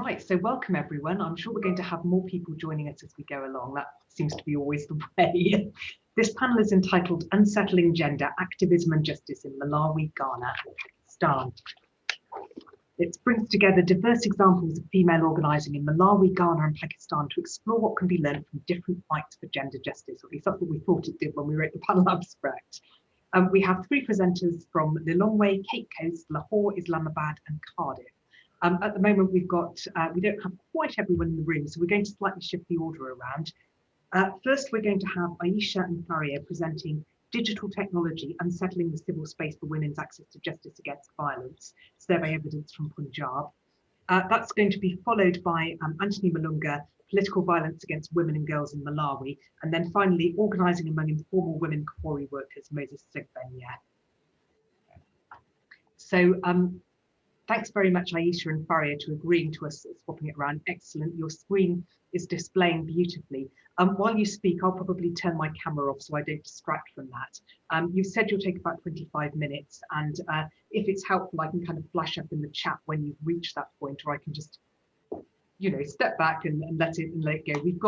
Right, so welcome everyone. I'm sure we're going to have more people joining us as we go along. That seems to be always the way. This panel is entitled Unsettling Gender, Activism and Justice in Malawi, Ghana, and Pakistan. It brings together diverse examples of female organising in Malawi, Ghana and Pakistan to explore what can be learned from different fights for gender justice, or at least that's what we thought it did when we wrote the panel abstract. We have three presenters from Lilongwe, Cape Coast, Lahore, Islamabad and Cardiff. At the moment, we don't have quite everyone in the room, so we're going to slightly shift the order around. First, we're going to have Aisha and Faria presenting Digital Technology, Unsettling the Civil Space for Women's Access to Justice Against Violence, survey evidence from Punjab. That's going to be followed by Anthony Malunga, Political Violence Against Women and Girls in Malawi, and then finally, Organising Among Informal Women Quarry Workers, Moses Segbenya. So, thanks very much, Aisha and Faria, to agreeing to us swapping it around. Excellent. Your screen is displaying beautifully. While you speak, I'll probably turn my camera off so I don't distract from that. You've said you'll take about 25 minutes, and if it's helpful, I can kind of flash up in the chat when you've reached that point, or I can just, step back and let it go. We've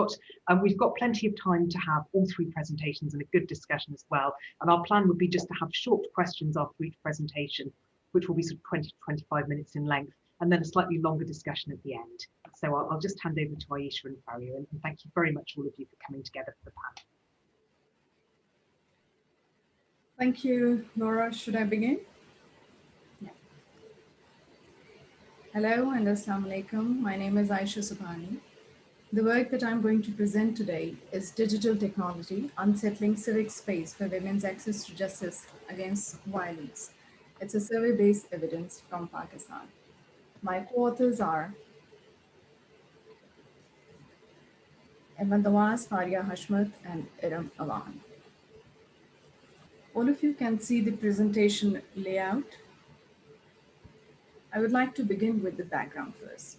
got plenty of time to have all three presentations and a good discussion as well. And our plan would be just to have short questions after each presentation, which will be sort of 20 to 25 minutes in length, and then a slightly longer discussion at the end. So I'll just hand over to Aisha and Faria, and thank you very much all of you for coming together for the panel. Thank you, Laura. Should I begin? Yeah. Hello and Assalamu alaikum. My name is Aisha Subhani. The work that I'm going to present today is Digital Technology, Unsettling Civic Space for Women's Access to Justice Against Violence. It's a survey-based evidence from Pakistan. My co-authors are Ahmed Awaz, Faria Hashmat, and Iram Awan. All of you can see the presentation layout. I would like to begin with the background first.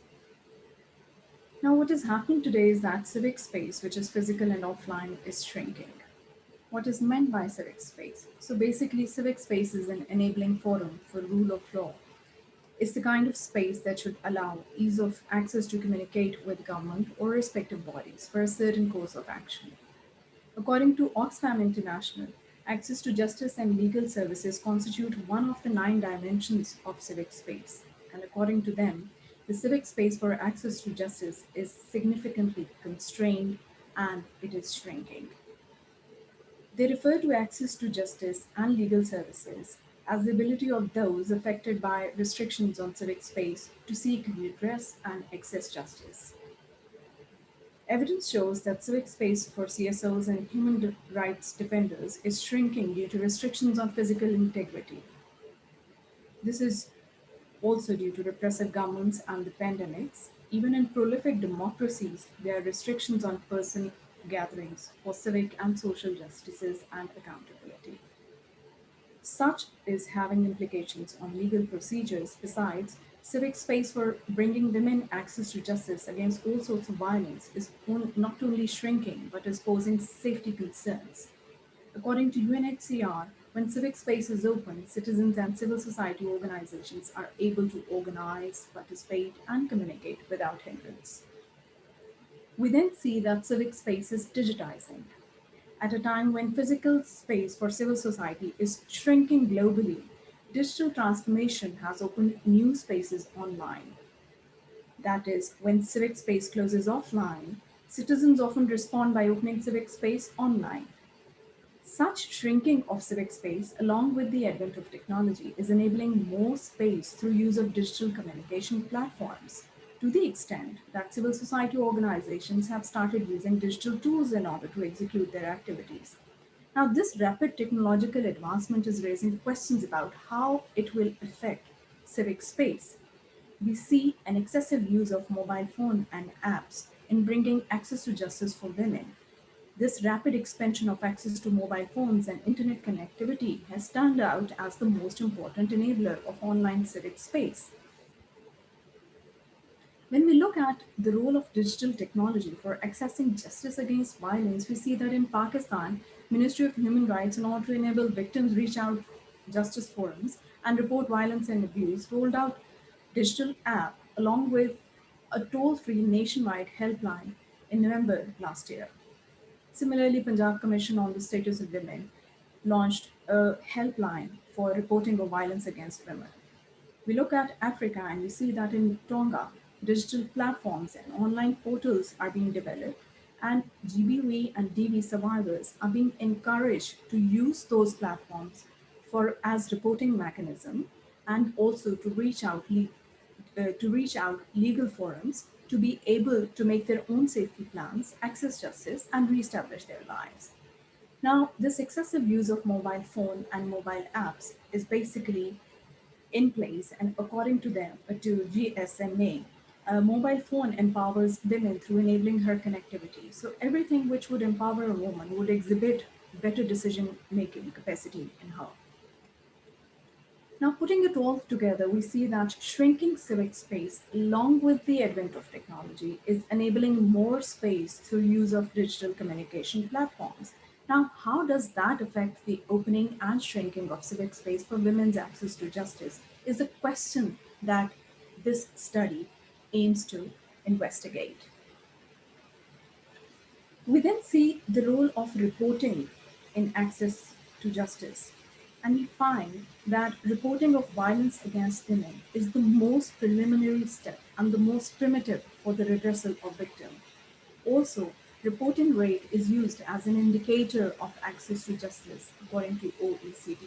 Now, what is happening today is that civic space, which is physical and offline, is shrinking. What is meant by civic space? So basically, civic space is an enabling forum for rule of law. It's the kind of space that should allow ease of access to communicate with government or respective bodies for a certain course of action. According to Oxfam International, access to justice and legal services constitute one of the 9 dimensions of civic space. And according to them, the civic space for access to justice is significantly constrained and it is shrinking. They refer to access to justice and legal services as the ability of those affected by restrictions on civic space to seek redress and access justice. Evidence shows that civic space for CSOs and human rights defenders is shrinking due to restrictions on physical integrity. This is also due to repressive governments and the pandemics. Even in prolific democracies, there are restrictions on person gatherings for civic and social justices and accountability. Such is having implications on legal procedures. Besides, civic space for bringing women access to justice against all sorts of violence is not only shrinking, but is posing safety concerns. According to UNHCR, when civic space is open, citizens and civil society organizations are able to organize, participate, and communicate without hindrance. We then see that civic space is digitizing. At a time when physical space for civil society is shrinking globally, digital transformation has opened new spaces online. That is, when civic space closes offline, citizens often respond by opening civic space online. Such shrinking of civic space, along with the advent of technology, is enabling more space through use of digital communication platforms, to the extent that civil society organizations have started using digital tools in order to execute their activities. Now, this rapid technological advancement is raising questions about how it will affect civic space. We see an excessive use of mobile phone and apps in bringing access to justice for women. This rapid expansion of access to mobile phones and internet connectivity has turned out as the most important enabler of online civic space. When we look at the role of digital technology for accessing justice against violence, we see that in Pakistan, Ministry of Human Rights, in order to enable victims reach out justice forums and report violence and abuse, rolled out digital app along with a toll-free nationwide helpline in November last year. Similarly, Punjab Commission on the Status of Women launched a helpline for reporting of violence against women. We look at Africa and we see that in Tonga, digital platforms and online portals are being developed, and GBV and DV survivors are being encouraged to use those platforms for as reporting mechanism, and also to reach out legal forums to be able to make their own safety plans, access justice, and reestablish their lives. Now, this excessive use of mobile phone and mobile apps is basically in place, and according to them, to GSMA, a mobile phone empowers women through enabling her connectivity. So everything which would empower a woman would exhibit better decision-making capacity in her. Now, putting it all together, we see that shrinking civic space, along with the advent of technology, is enabling more space through use of digital communication platforms. Now, how does that affect the opening and shrinking of civic space for women's access to justice is a question that this study aims to investigate. We then see the role of reporting in access to justice, and we find that reporting of violence against women is the most preliminary step and the most primitive for the redressal of victim. Also, reporting rate is used as an indicator of access to justice according to OECD.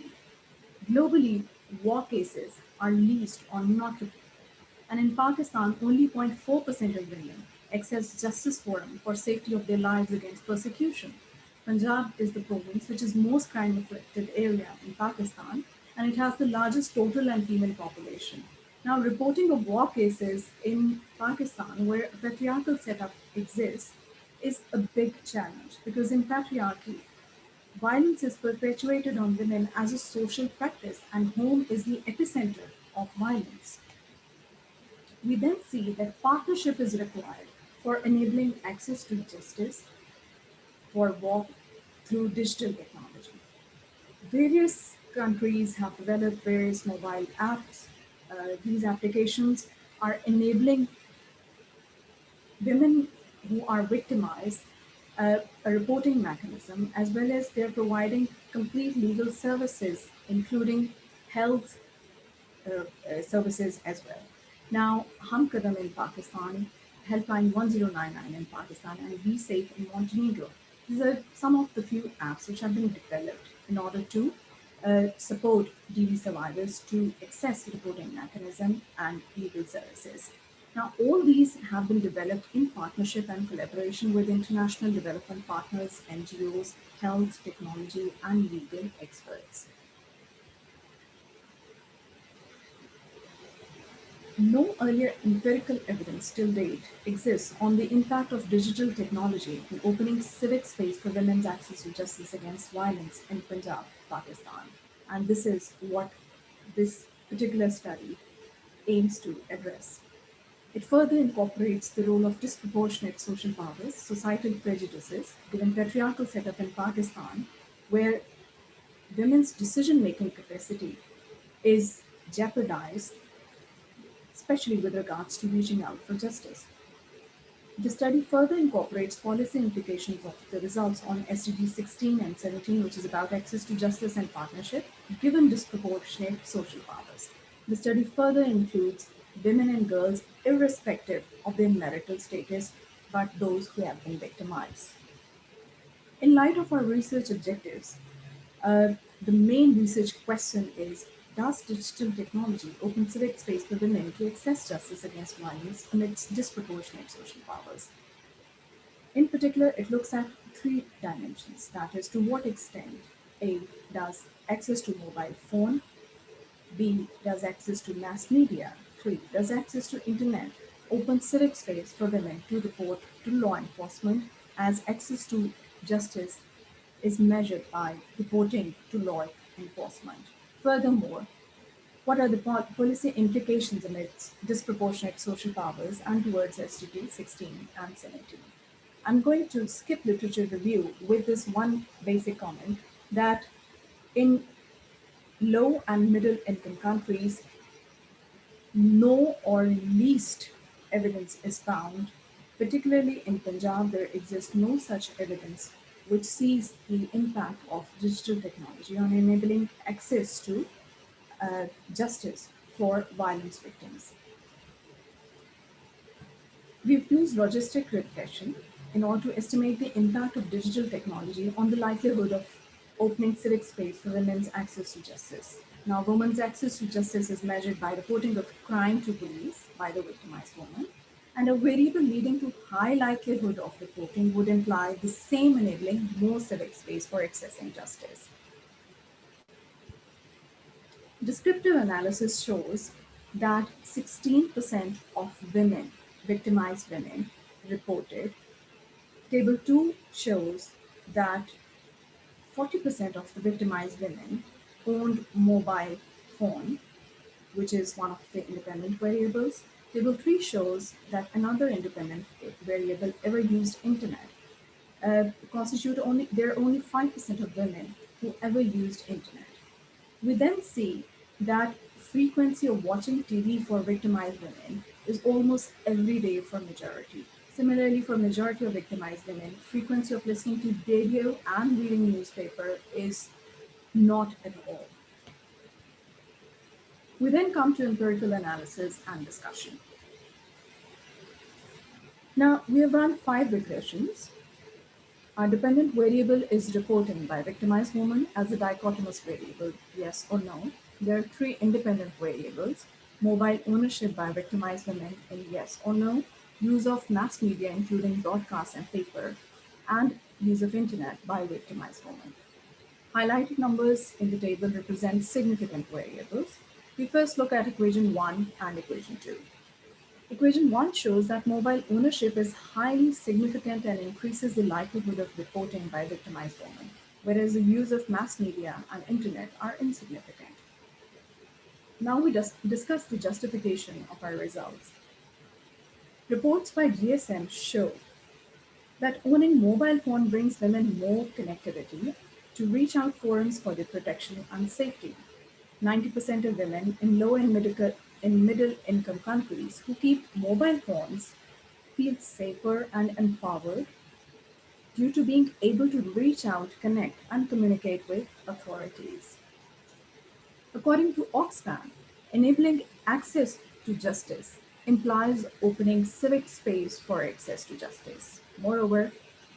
Globally, war cases are least or not reported, and in Pakistan, only 0.4% of women access justice forum for safety of their lives against persecution. Punjab is the province which is most crime-afflicted area in Pakistan, and it has the largest total and female population. Now, reporting of war cases in Pakistan, where a patriarchal setup exists, is a big challenge because in patriarchy, violence is perpetuated on women as a social practice, and home is the epicenter of violence. We then see that partnership is required for enabling access to justice for war through digital technology. Various countries have developed various mobile apps. These applications are enabling women who are victimized a reporting mechanism, as well as they're providing complete legal services, including health services as well. Now, Hum Kadam in Pakistan, Helpline 1099 in Pakistan, and Be Safe in Montenegro. These are some of the few apps which have been developed in order to support DV survivors to access reporting mechanism and legal services. Now, all these have been developed in partnership and collaboration with international development partners, NGOs, health, technology, and legal experts. No earlier empirical evidence till date exists on the impact of digital technology in opening civic space for women's access to justice against violence in Punjab, Pakistan. And this is what this particular study aims to address. It further incorporates the role of disproportionate social powers, societal prejudices, given patriarchal setup in Pakistan, where women's decision-making capacity is jeopardized, especially with regards to reaching out for justice. The study further incorporates policy implications of the results on SDG 16 and 17, which is about access to justice and partnership, given disproportionate social powers. The study further includes women and girls, irrespective of their marital status, but those who have been victimized. In light of our research objectives, the main research question is, does digital technology open civic space for women to access justice against violence amidst disproportionate social powers? In particular, it looks at three dimensions. That is, to what extent A, does access to mobile phone, B, does access to mass media, 3, does access to internet open civic space for women to report to law enforcement, as access to justice is measured by reporting to law enforcement. Furthermore, what are the policy implications amidst disproportionate social powers and towards SDG 16 and 17? I'm going to skip literature review with this one basic comment that in low and middle income countries, no or least evidence is found. Particularly in Punjab, there exists no such evidence which sees the impact of digital technology on enabling access to justice for violence victims. We've used logistic regression in order to estimate the impact of digital technology on the likelihood of opening civic space for women's access to justice. Now, women's access to justice is measured by reporting of crime to police by the victimized woman, and a variable leading to high likelihood of reporting would imply the same enabling more civic space for accessing justice. Descriptive analysis shows that 16% of women, victimized women, reported. Table 2 shows that 40% of the victimized women owned mobile phone, which is one of the independent variables. Table 3 shows that another independent variable ever used internet. There are only 5% of women who ever used internet. We then see that frequency of watching TV for victimized women is almost every day for majority. Similarly, for majority of victimized women, frequency of listening to radio and reading newspaper is not at all. We then come to empirical analysis and discussion. Now, we have run 5 regressions. Our dependent variable is reporting by victimized woman as a dichotomous variable, yes or no. There are 3 independent variables: mobile ownership by victimized women in yes or no, use of mass media including broadcast and paper, and use of internet by victimized women. Highlighted numbers in the table represent significant variables. We first look at equation 1 and equation 2. Equation 1 shows that mobile ownership is highly significant and increases the likelihood of reporting by victimized women, whereas the use of mass media and internet are insignificant. Now we discuss the justification of our results. Reports by GSM show that owning mobile phone brings women more connectivity to reach out forums for their protection and safety. 90% of women in low and middle income countries who keep mobile phones feel safer and empowered due to being able to reach out, connect, and communicate with authorities. According to Oxfam, enabling access to justice implies opening civic space for access to justice. Moreover,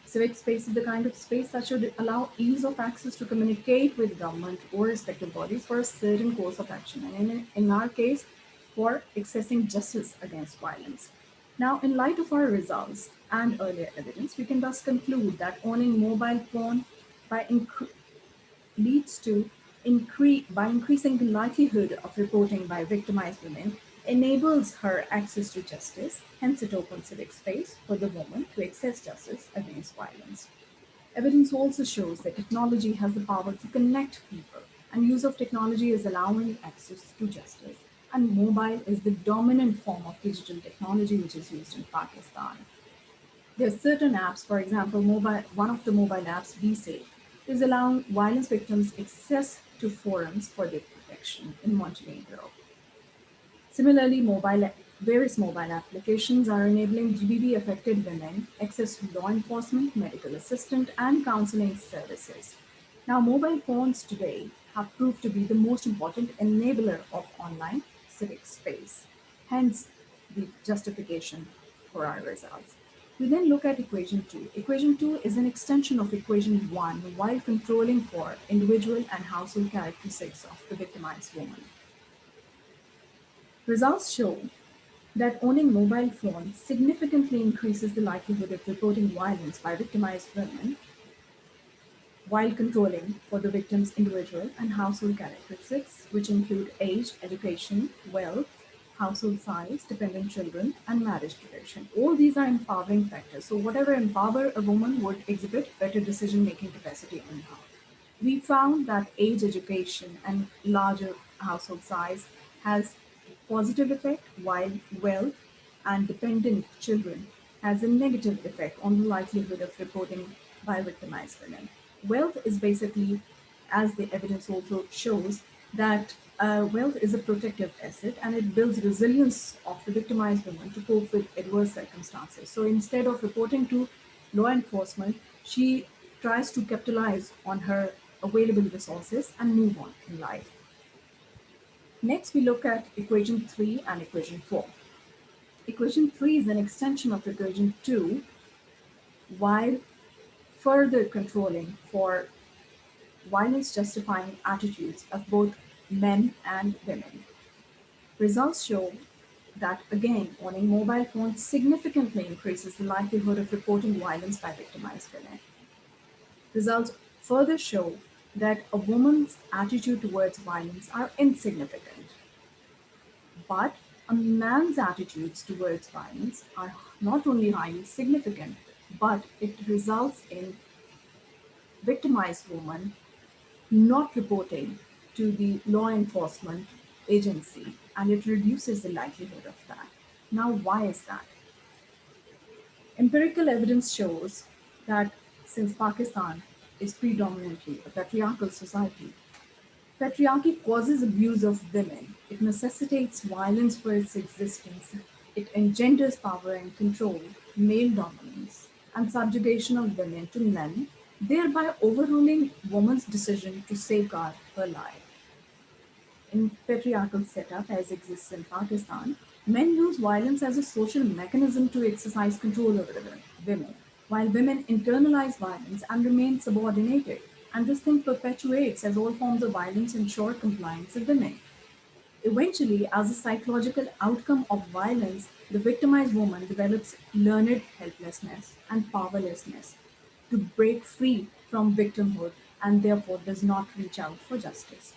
civic space is the kind of space that should allow ease of access to communicate with government or respective bodies for a certain course of action, and in our case, for accessing justice against violence. Now, in light of our results and earlier evidence, we can thus conclude that owning mobile phone leads to by increasing the likelihood of reporting by victimized women, enables her access to justice, hence it opens civic space for the woman to access justice against violence. Evidence also shows that technology has the power to connect people, and use of technology is allowing access to justice. And mobile is the dominant form of digital technology which is used in Pakistan. There are certain apps, for example, one of the mobile apps, Be Safe, is allowing violence victims access to forums for their protection in Montenegro. Similarly, various mobile applications are enabling GBV affected women access to law enforcement, medical assistance, and counseling services. Now, mobile phones today have proved to be the most important enabler of online civic space, hence the justification for our results. We then look at equation 2. Equation 2 is an extension of equation 1 while controlling for individual and household characteristics of the victimized woman. Results show that owning mobile phones significantly increases the likelihood of reporting violence by victimized women while controlling for the victim's individual and household characteristics, which include age, education, wealth, household size, dependent children, and marriage duration. All these are empowering factors. So whatever empower a woman would exhibit better decision-making capacity in her. We found that age, education, and larger household size has positive effect, while wealth and dependent children has a negative effect on the likelihood of reporting by victimized women. Wealth is basically, as the evidence also shows, that wealth is a protective asset and it builds resilience of the victimized woman to cope with adverse circumstances. So instead of reporting to law enforcement, she tries to capitalize on her available resources and move on in life. Next, we look at equation 3 and equation 4. Equation 3 is an extension of equation 2 while further controlling for violence justifying attitudes of both men and women. Results show that, again, owning mobile phones significantly increases the likelihood of reporting violence by victimized women. Results further show that a woman's attitude towards violence are insignificant, but a man's attitudes towards violence are not only highly significant, but it results in victimized women not reporting to the law enforcement agency, and it reduces the likelihood of that. Now, why is that? Empirical evidence shows that since Pakistan is predominantly a patriarchal society, patriarchy causes abuse of women. It necessitates violence for its existence. It engenders power and control, male dominance, and subjugation of women to men, thereby overruling woman's decision to safeguard her life. In patriarchal setup as exists in Pakistan, men use violence as a social mechanism to exercise control over the women, while women internalize violence and remain subordinated. And this thing perpetuates as all forms of violence ensure compliance of women. Eventually, as a psychological outcome of violence, the victimized woman develops learned helplessness and powerlessness to break free from victimhood and therefore does not reach out for justice.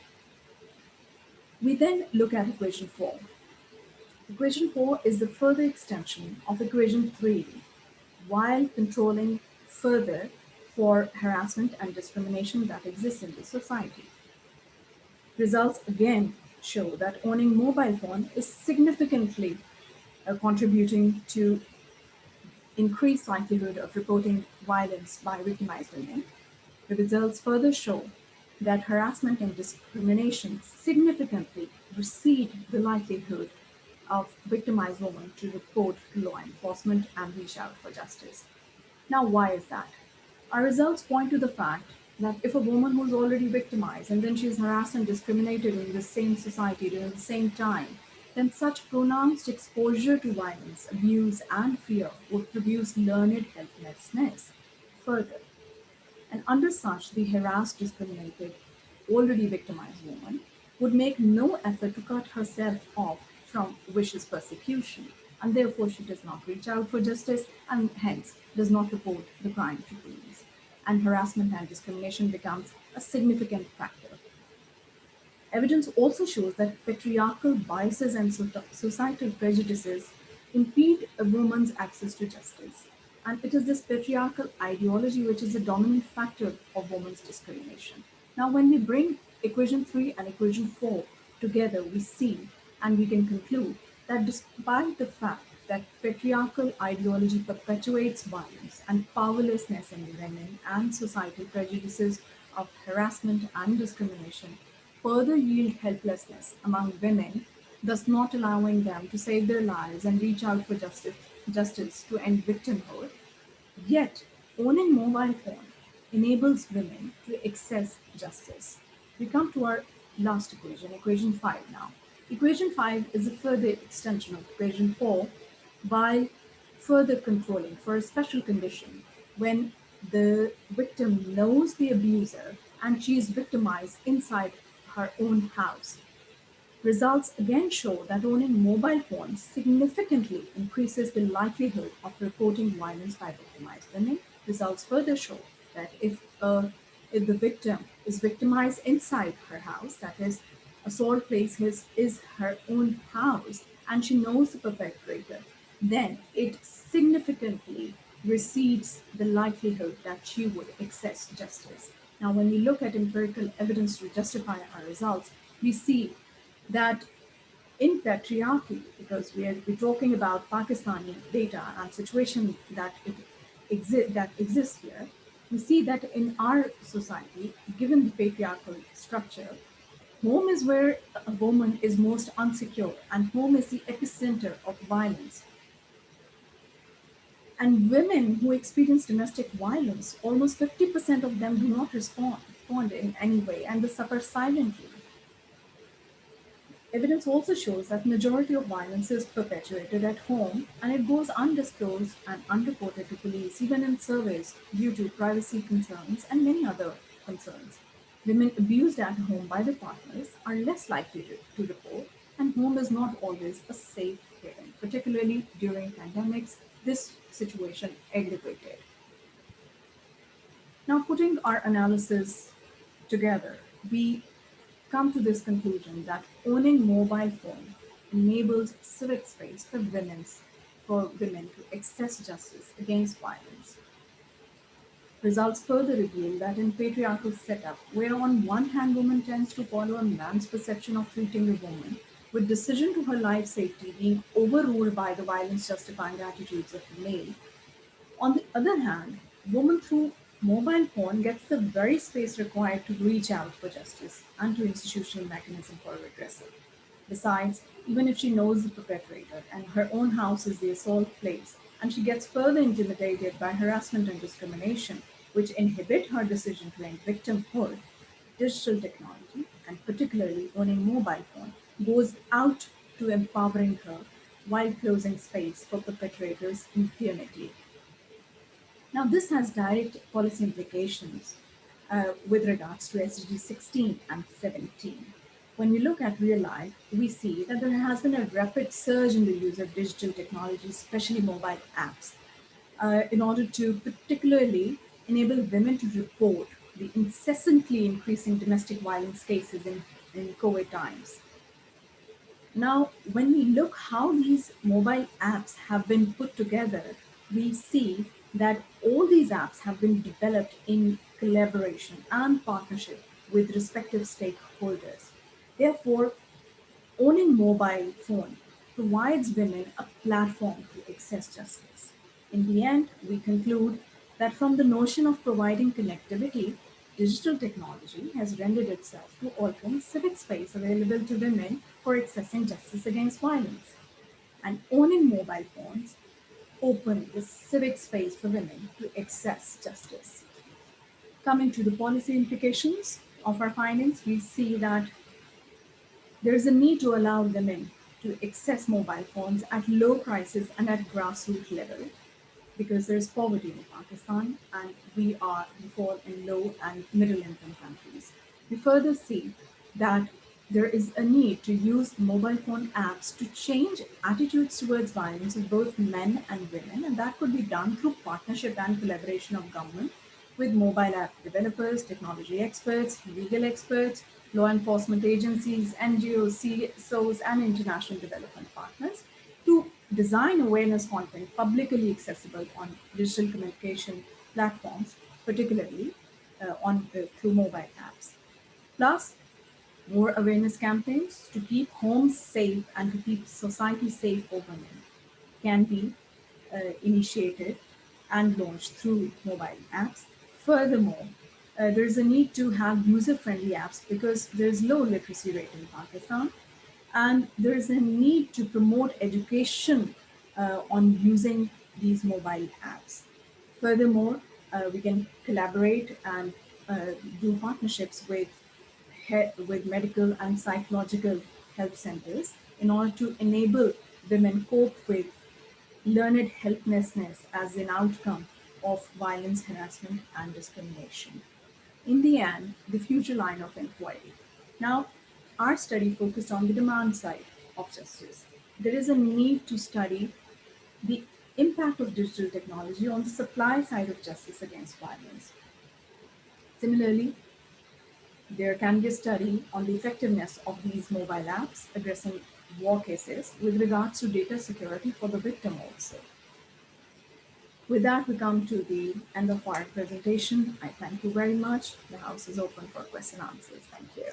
We then look at equation 4. Equation 4 is the further extension of equation 3 while controlling further for harassment and discrimination that exists in the society. Results again show that owning mobile phone is significantly contributing to increased likelihood of reporting violence by victimized women. The results further show that harassment and discrimination significantly recede the likelihood of victimized women to report to law enforcement and reach out for justice. Now, why is that? Our results point to the fact that if a woman who's already victimized and then she's harassed and discriminated in the same society during the same time, then such pronounced exposure to violence, abuse, and fear would produce learned helplessness further. And under such, the harassed, discriminated, already victimized woman would make no effort to cut herself off from vicious persecution, and therefore she does not reach out for justice and hence does not report the crime to police. And harassment and discrimination becomes a significant factor. Evidence also shows that patriarchal biases and societal prejudices impede a woman's access to justice. And it is this patriarchal ideology which is the dominant factor of women's discrimination. Now, when we bring equation 3 and equation 4 together, we see and we can conclude that despite the fact that patriarchal ideology perpetuates violence and powerlessness in women and societal prejudices of harassment and discrimination further yield helplessness among women, thus not allowing them to save their lives and reach out for justice to end victimhood. Yet, owning mobile phone enables women to access justice. We come to our last equation, equation 5 now. Equation 5 is a further extension of equation 4 by further controlling for a special condition when the victim knows the abuser and she is victimized inside her own house. Results again show that owning mobile phones significantly increases the likelihood of reporting violence by victimized women. Results further show that if the victim is victimized inside her house, that is, assault place is her own house, and she knows the perpetrator, then it significantly recedes the likelihood that she would access justice. Now, when we look at empirical evidence to justify our results, we see that in patriarchy, because we're talking about Pakistani data and situation that exists here, we see that in our society, given the patriarchal structure, Home is where a woman is most unsecure, and home is the epicenter of violence. And women who experience domestic violence, almost 50% of them do not respond in any way, and they suffer silently. Evidence also shows that majority of violence is perpetuated at home and it goes undisclosed and unreported to police, even in surveys, due to privacy concerns and many other concerns. Women abused at home by their partners are less likely to report, and home is not always a safe haven. Particularly during pandemics, this situation aggravated. Now, putting our analysis together, we come to this conclusion that owning mobile phone enables civic space for women to access justice against violence. Results further reveal that in patriarchal setup, where on one hand woman tends to follow a man's perception of treating a woman, with decision to her life safety being overruled by the violence justifying attitudes of the male, on the other hand, woman through mobile phone gets the very space required to reach out for justice and to institutional mechanism for redressal. Besides, even if she knows the perpetrator and her own house is the assault place, and she gets further intimidated by harassment and discrimination, which inhibit her decision to end victimhood, digital technology, and particularly owning mobile phone, goes out to empowering her while closing space for perpetrators' impunity. Now, this has direct policy implications with regards to SDG 16 and 17. When we look at real life, we see that there has been a rapid surge in the use of digital technology, especially mobile apps, in order to particularly enable women to report the incessantly increasing domestic violence cases in COVID times. Now, when we look how these mobile apps have been put together, we see that all these apps have been developed in collaboration and partnership with respective stakeholders. Therefore, owning mobile phone provides women a platform to access justice. In the end, we conclude that from the notion of providing connectivity, digital technology has rendered itself to altering civic space available to women for accessing justice against violence. And owning mobile phones open the civic space for women to access justice. Coming to the policy implications of our findings, we see that there is a need to allow women to access mobile phones at low prices and at grassroots level because there is poverty in Pakistan and we fall in low and middle income countries. We further see that there is a need to use mobile phone apps to change attitudes towards violence of both men and women, and that could be done through partnership and collaboration of government with mobile app developers, technology experts, legal experts, law enforcement agencies, NGOs, CSOs, and international development partners to design awareness content publicly accessible on digital communication platforms, particularly through mobile apps. Plus, more awareness campaigns to keep homes safe and to keep society safe for women can be initiated and launched through mobile apps. Furthermore, there is a need to have user-friendly apps because there is low literacy rate in Pakistan, and there is a need to promote education on using these mobile apps. Furthermore, we can collaborate and do partnerships with medical and psychological health centers in order to enable women cope with learned helplessness as an outcome of violence, harassment, and discrimination. In the end, the future line of inquiry. Now, our study focused on the demand side of justice. There is a need to study the impact of digital technology on the supply side of justice against violence. Similarly, there can be a study on the effectiveness of these mobile apps addressing war cases with regards to data security for the victim also. With that, we come to the end of our presentation. I thank you very much. The house is open for question and answers. Thank you.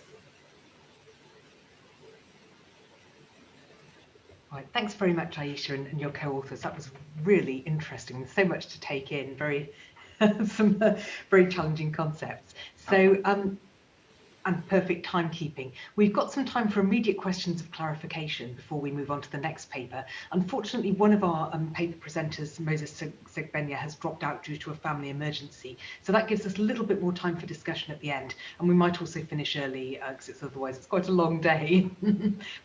Right, thanks very much, Aisha, and your co-authors. That was really interesting. There's so much to take in, some very challenging concepts. So and perfect timekeeping. We've got some time for immediate questions of clarification before we move on to the next paper. Unfortunately, one of our paper presenters, Moses Segbenya, has dropped out due to a family emergency. So that gives us a little bit more time for discussion at the end. And we might also finish early because otherwise it's quite a long day,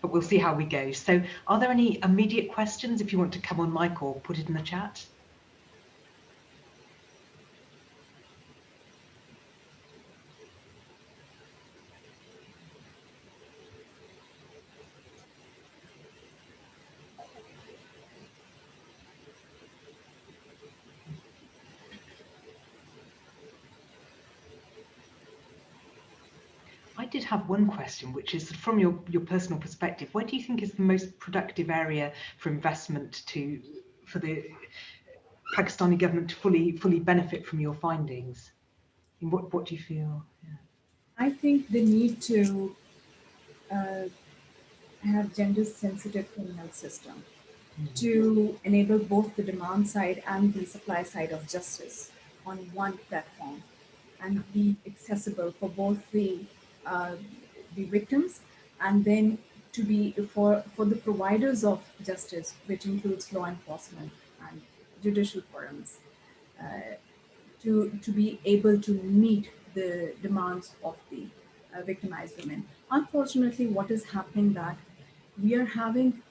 but we'll see how we go. So are there any immediate questions if you want to come on mic or put it in the chat? I did have one question, which is from your personal perspective, where do you think is the most productive area for investment for the Pakistani government to fully benefit from your findings? And what do you feel? Yeah. I think they need to uh, have gender sensitive criminal system to enable both the demand side and the supply side of justice on one platform and be accessible for both uh, the victims and then to be for the providers of justice, which includes law enforcement and judicial forums, to be able to meet the demands of the victimized women. Unfortunately, what is happening that we are having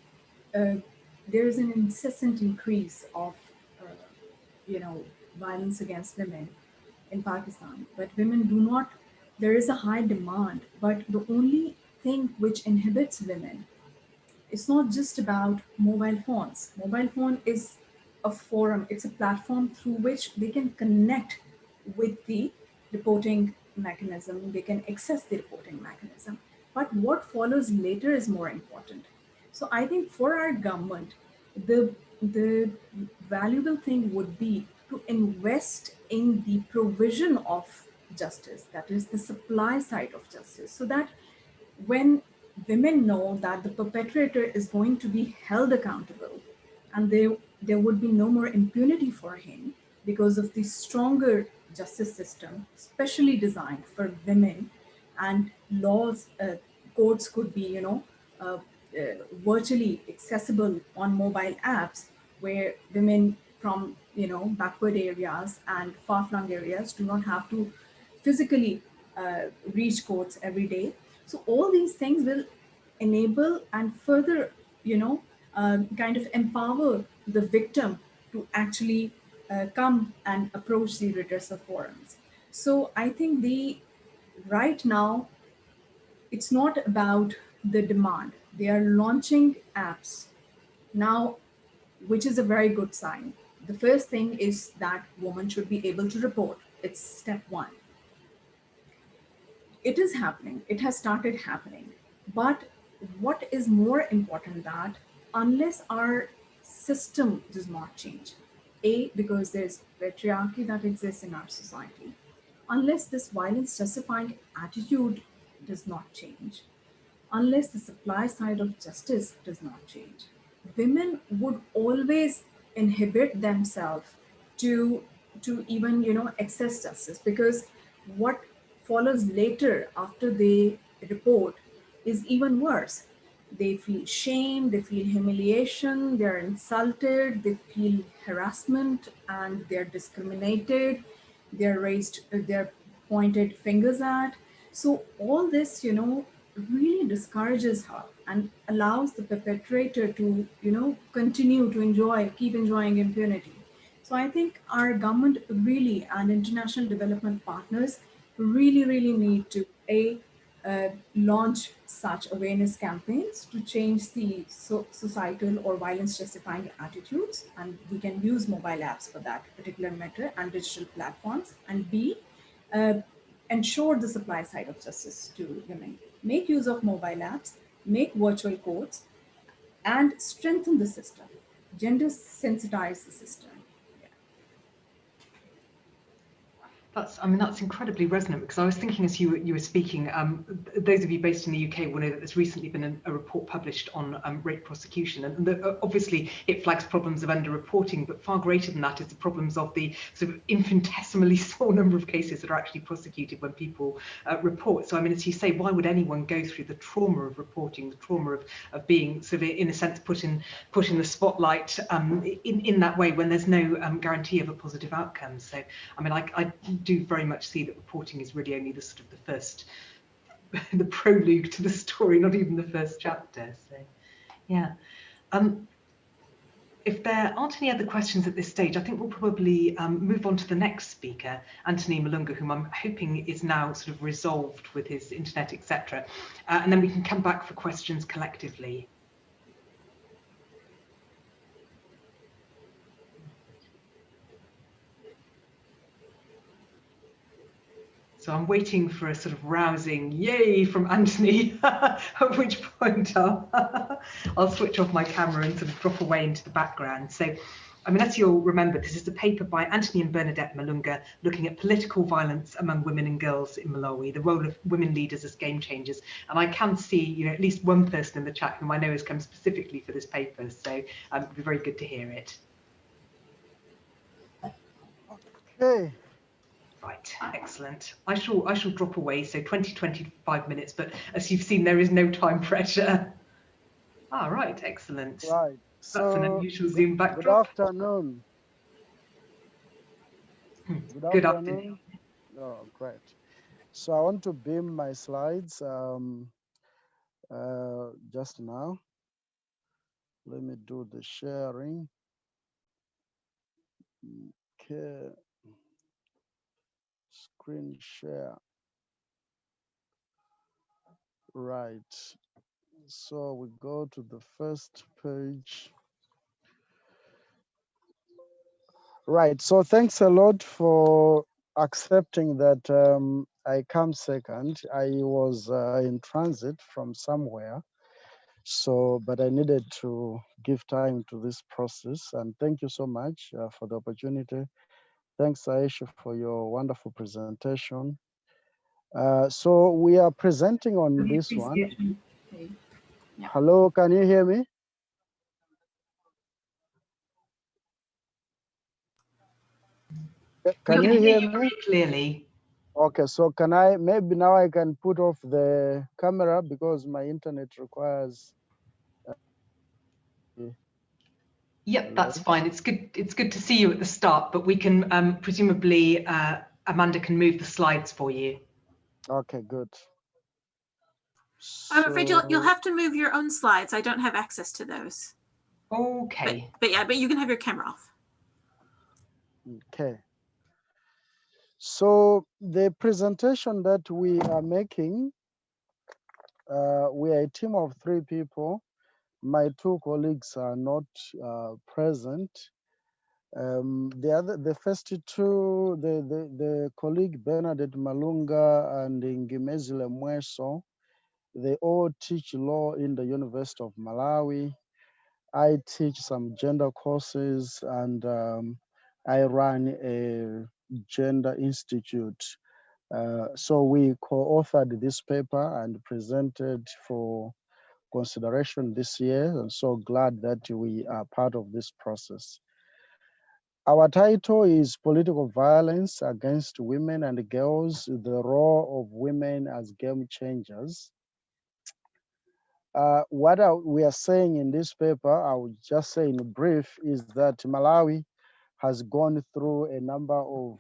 there is an incessant increase of uh, violence against women in Pakistan, but women do not. There is a high demand, but the only thing which inhibits women, it's not just about mobile phones. Mobile phone is a forum, it's a platform through which they can connect with the reporting mechanism, they can access the reporting mechanism. But what follows later is more important. So I think for our government, the valuable thing would be to invest in the provision of justice, that is the supply side of justice, so that when women know that the perpetrator is going to be held accountable and there would be no more impunity for him because of the stronger justice system, specially designed for women, and laws, courts could be, virtually accessible on mobile apps where women from, backward areas and far-flung areas do not have to physically reach courts every day. So all these things will enable and further, kind of empower the victim to actually come and approach the redressal forums. So I think the right now it's not about the demand. They are launching apps now, which is a very good sign. The first thing is that women should be able to report. It's step one. It is happening, it has started happening, but what is more important that unless our system does not change, a, because there's patriarchy that exists in our society, unless this violence justifying attitude does not change, unless the supply side of justice does not change, women would always inhibit themselves to even access justice, because what follows later after they report is even worse. They feel shame, they feel humiliation, they're insulted, they feel harassment, and they're discriminated, they're raised, they're pointed fingers at. So all this, really discourages her and allows the perpetrator to, continue to keep enjoying impunity. So I think our government really and international development partners really need to launch such awareness campaigns to change the societal or violence justifying attitudes, and we can use mobile apps for that particular matter and digital platforms, and b, uh, ensure the supply side of justice to women. Make use of mobile apps, make virtual courts, and strengthen the system. Gender sensitize the system. Yeah. That's incredibly resonant, because I was thinking as you were speaking, those of you based in the UK will know that there's recently been a report published on rape prosecution, and obviously it flags problems of underreporting, but far greater than that is the problems of the sort of infinitesimally small number of cases that are actually prosecuted when people report. So I mean, as you say, why would anyone go through the trauma of reporting, the trauma of being sort of, in a sense, put in the spotlight in that way, when there's no guarantee of a positive outcome? So I mean, I do very much see that reporting is really only the sort of the first, the prologue to the story, not even the first chapter. So, yeah. If there aren't any other questions at this stage, I think we'll probably move on to the next speaker, Anthony Malunga, whom I'm hoping is now sort of resolved with his internet, etc. And then we can come back for questions collectively. So I'm waiting for a sort of rousing yay from Anthony, at which point I'll switch off my camera and sort of drop away into the background. So, I mean, as you'll remember, this is a paper by Anthony and Bernadette Malunga looking at political violence among women and girls in Malawi, the role of women leaders as game changers. And I can see, you know, at least one person in the chat whom I know has come specifically for this paper. So it'd be very good to hear it. Okay. Right, excellent. I shall drop away, so 25 minutes, but as you've seen, there is no time pressure. Ah, right, excellent. Right. That's an unusual Zoom Good backdrop. afternoon. Good afternoon. Oh, great. So I want to beam my slides just now. Let me do the sharing. Okay. Screen share. Right. So we go to the first page. Right. So thanks a lot for accepting that I come second. I was in transit from somewhere. So, but I needed to give time to this process. And thank you so much for the opportunity. Thanks, Aisha, for your wonderful presentation. So we are presenting on this one. Yeah. Hello, can you hear me? Can you hear me? Very clearly. Okay, so can I, maybe now I can put off the camera because my internet requires. Yep, that's fine. It's good to see you at the start, but we can presumably Amanda can move the slides for you. Okay, good. I'm afraid you'll have to move your own slides. I don't have access to those. Okay. But you can have your camera off. Okay. So the presentation that we are making, we are a team of 3 people. My 2 colleagues are not present. The first 2, the colleague Bernadette Malunga and Ngimezile Mweso, they all teach law in the University of Malawi. I teach some gender courses, and I run a gender institute. So we co-authored this paper and presented for consideration this year. I'm so glad that we are part of this process. Our title is Political Violence Against Women and Girls, the Role of Women as Game Changers. What we are saying in this paper, I would just say in brief, is that Malawi has gone through a number of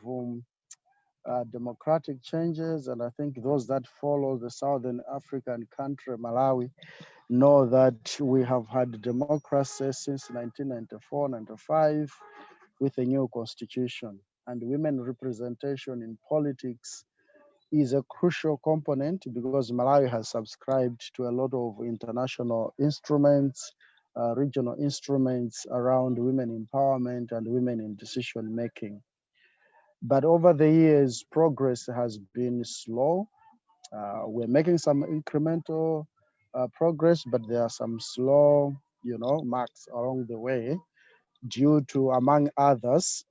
democratic changes, and I think those that follow the Southern African country, Malawi, know that we have had democracy since 1994-95 with a new constitution, and women representation in politics is a crucial component because Malawi has subscribed to a lot of international instruments, regional instruments around women empowerment and women in decision making. But over the years, progress has been slow. We're making some incremental progress, but there are some slow, marks along the way due to, among others,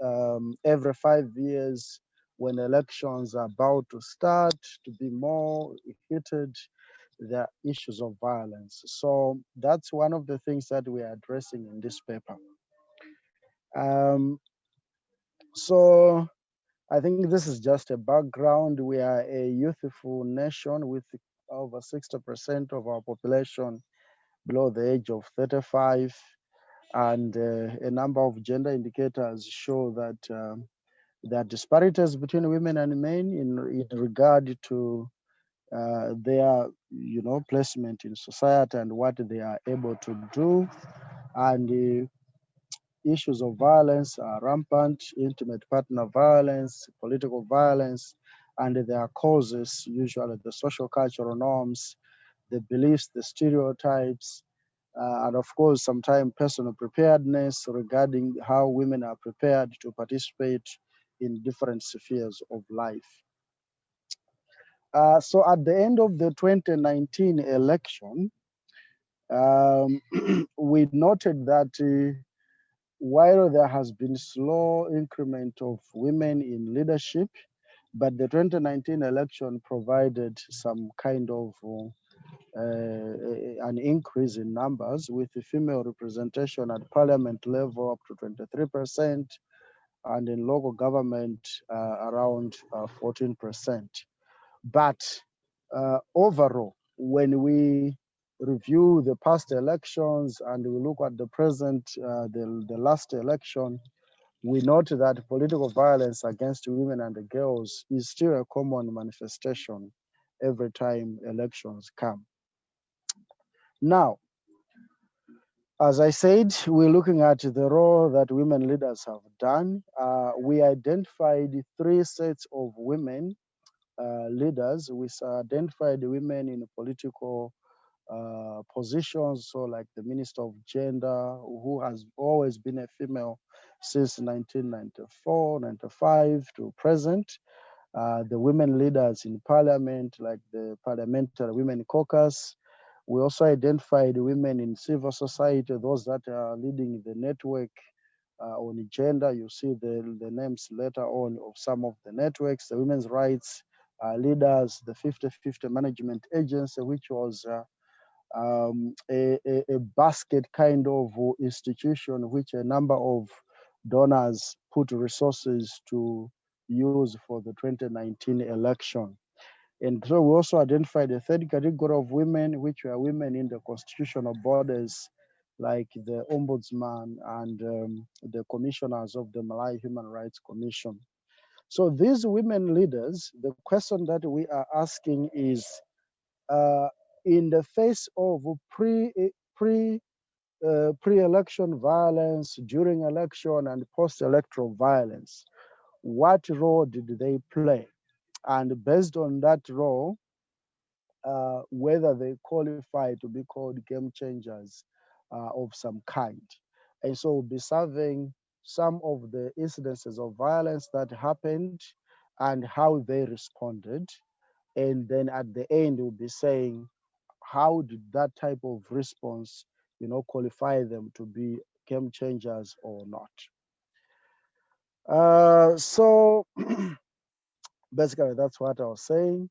every 5 years, when elections are about to start to be more heated, there are issues of violence. So that's one of the things that we are addressing in this paper. So I think this is just a background. We are a youthful nation with over 60% of our population below the age of 35. And a number of gender indicators show that there are disparities between women and men in regard to their placement in society and what they are able to do. And issues of violence are rampant: intimate partner violence, political violence, and their causes, usually the social cultural norms, the beliefs, the stereotypes, and of course, sometimes personal preparedness regarding how women are prepared to participate in different spheres of life. So at the end of the 2019 election, we noted that while there has been slow increment of women in leadership, but the 2019 election provided some kind of an increase in numbers, with the female representation at parliament level up to 23%, and in local government around 14%. But overall, when we review the past elections and we look at the present, the last election, we note that political violence against women and the girls is still a common manifestation every time elections come. Now, as I said, we're looking at the role that women leaders have done. We identified 3 sets of women leaders. We identified women in political positions, so like the Minister of Gender, who has always been a female since 1994, 95 to present. The women leaders in parliament, like the Parliamentary Women Caucus. We also identified women in civil society, those that are leading the network on gender. You see the names later on of some of the networks, the women's rights leaders, the 50/50 Management Agency, which was a basket kind of institution which a number of donors put resources to use for the 2019 election. And so we also identified a 3rd category of women, which were women in the constitutional bodies, like the Ombudsman and the commissioners of the Malawi Human Rights Commission. So these women leaders, the question that we are asking is, in the face of pre-election violence, during election and post-electoral violence, what role did they play? And based on that role, whether they qualify to be called game changers of some kind. And so we'll be serving some of the incidences of violence that happened and how they responded. And then at the end, we'll be saying, how did that type of response, qualify them to be game changers or not? So basically, that's what I was saying.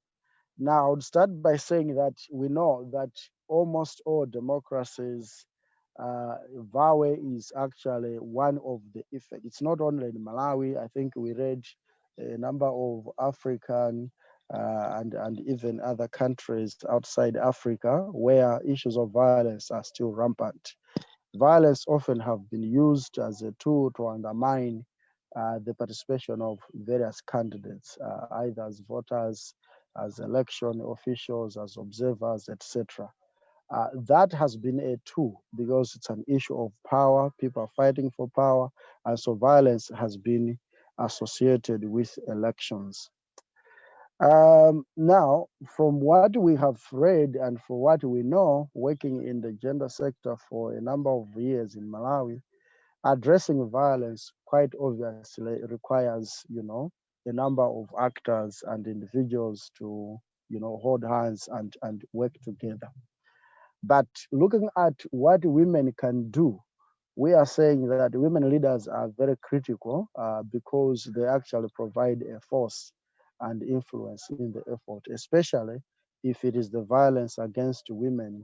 Now, I would start by saying that we know that almost all democracies, VAWE is actually one of the effects. It's not only in Malawi. I think we read a number of African and even other countries outside Africa where issues of violence are still rampant. Violence often have been used as a tool to undermine the participation of various candidates, either as voters, as election officials, as observers, etc. That has been a tool because it's an issue of power. People are fighting for power, and so violence has been associated with elections. Now, from what we have read and for what we know, working in the gender sector for a number of years in Malawi, addressing violence quite obviously requires, a number of actors and individuals to, hold hands and work together. But looking at what women can do we are saying that women leaders are very critical because they actually provide a force and influence in the effort, especially if it is the violence against women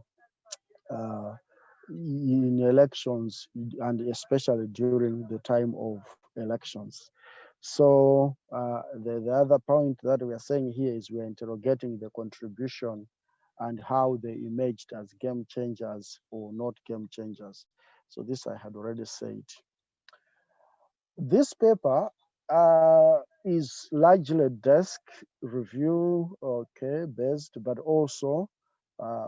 in elections, and especially during the time of elections. So the other point that we are saying here is we're interrogating the contribution and how they emerged as game changers or not game changers. So this I had already said. This paper is largely desk review, okay, based, but also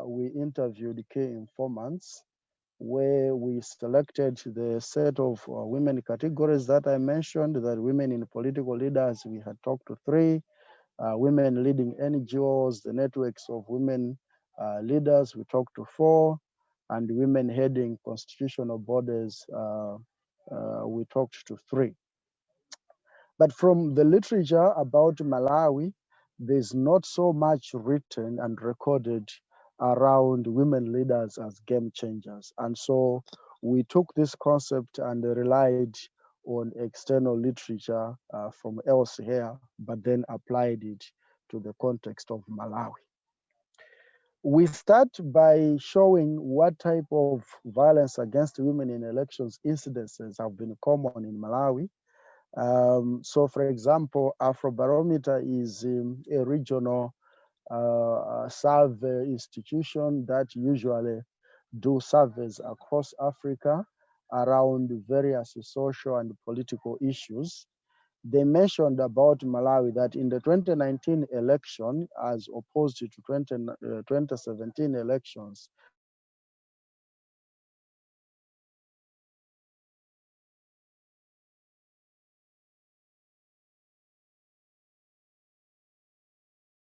we interviewed key informants where we selected the set of women categories that I mentioned, that women in political leaders, we had talked to 3, women leading NGOs, the networks of women leaders, we talked to 4, and women heading constitutional bodies, we talked to 3. But from the literature about Malawi, there's not so much written and recorded around women leaders as game changers. And so we took this concept and relied on external literature from elsewhere, but then applied it to the context of Malawi. We start by showing what type of violence against women in elections incidences have been common in Malawi. So for example, Afrobarometer is a regional survey institution that usually do surveys across Africa around various social and political issues. They mentioned about Malawi that in the 2019 election, as opposed to 2017 elections,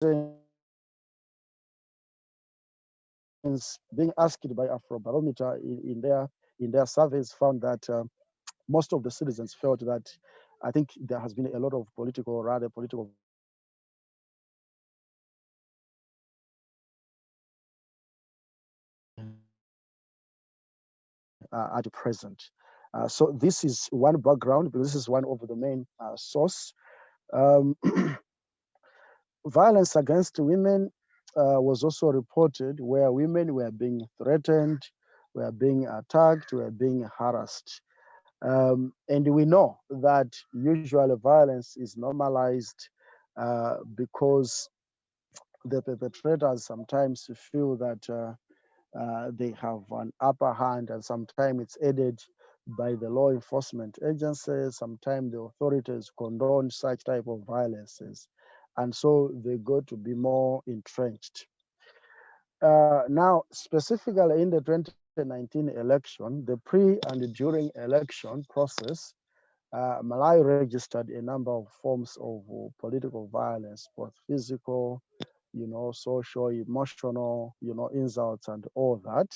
being asked by Afrobarometer in their surveys found that most of the citizens felt that I think there has been a lot of political at present. So this is one background, but this is one of the main source. Violence against women was also reported where women were being threatened, were being attacked, were being harassed. And we know that usually violence is normalized because the perpetrators sometimes feel that they have an upper hand, and sometimes it's aided by the law enforcement agencies. Sometimes the authorities condone such type of violences, and so they go to be more entrenched. Now, specifically in the 2019 election, the pre and during election process, Malawi registered a number of forms of political violence, both physical, social, emotional, insults and all that.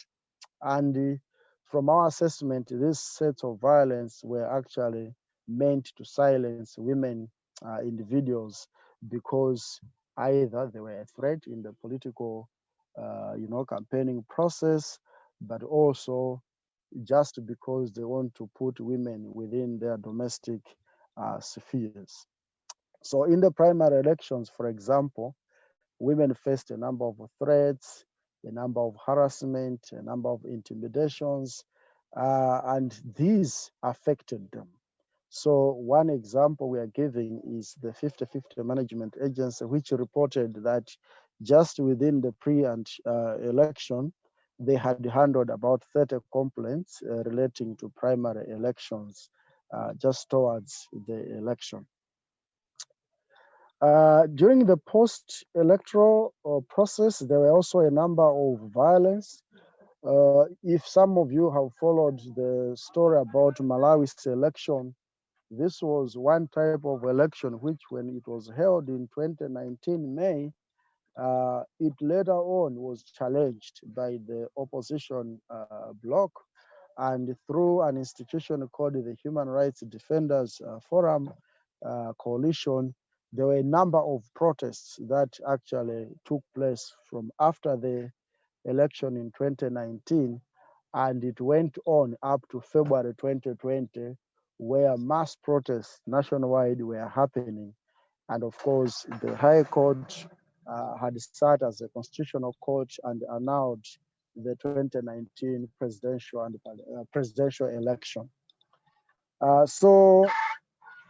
And from our assessment, these sets of violence were actually meant to silence women individuals because either they were a threat in the political, campaigning process, but also just because they want to put women within their domestic spheres. So in the primary elections, for example, women faced a number of threats, a number of harassment, a number of intimidations, and these affected them. So one example we are giving is the 50/50 Management Agency, which reported that just within the pre and election, they had handled about 30 complaints relating to primary elections just towards the election. During the post-electoral process, there were also a number of violence. If some of you have followed the story about Malawi's election, this was one type of election which, when it was held in 2019 May, it later on was challenged by the opposition bloc, and through an institution called the Human Rights Defenders Forum Coalition, there were a number of protests that actually took place from after the election in 2019. And it went on up to February 2020, where mass protests nationwide were happening. And of course, the High Court had sat as a constitutional court and annulled the 2019 presidential election. So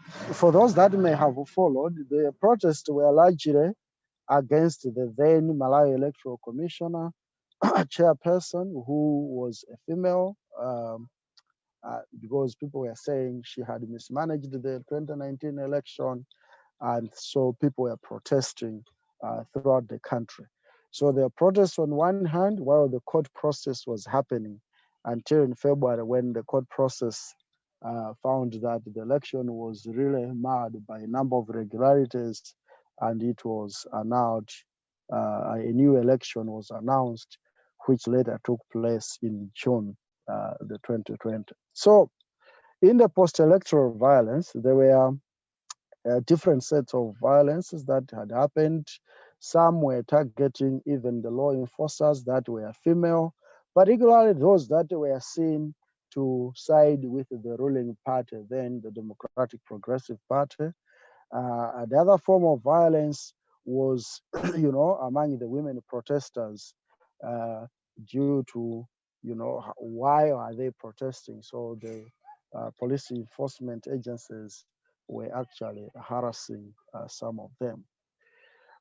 for those that may have followed, the protests were largely against the then Malawi Electoral Commissioner, chairperson, who was a female, because people were saying she had mismanaged the 2019 election, and so people were protesting throughout the country. So there were protests on one hand while the court process was happening, until in February when the court process found that the election was really marred by a number of irregularities, and it was annulled. A new election was announced, which later took place in June the 2020. So in the post-electoral violence, there were different sets of violences that had happened. Some were targeting even the law enforcers that were female, particularly those that were seen to side with the ruling party, then the Democratic Progressive Party. The other form of violence was, among the women protesters, due to, why are they protesting? So the police enforcement agencies were actually harassing some of them.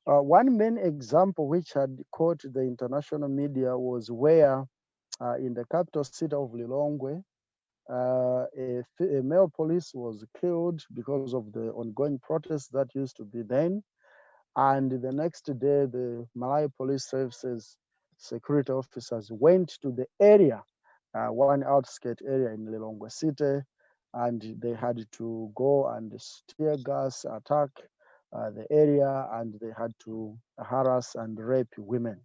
One main example which had caught the international media was where in the capital city of Lilongwe, a male police was killed because of the ongoing protests that used to be then. And the next day, the Malawi Police Services security officers went to the area, one outskirt area in Lilongwe City, and they had to go and tear gas attack the area, and they had to harass and rape women.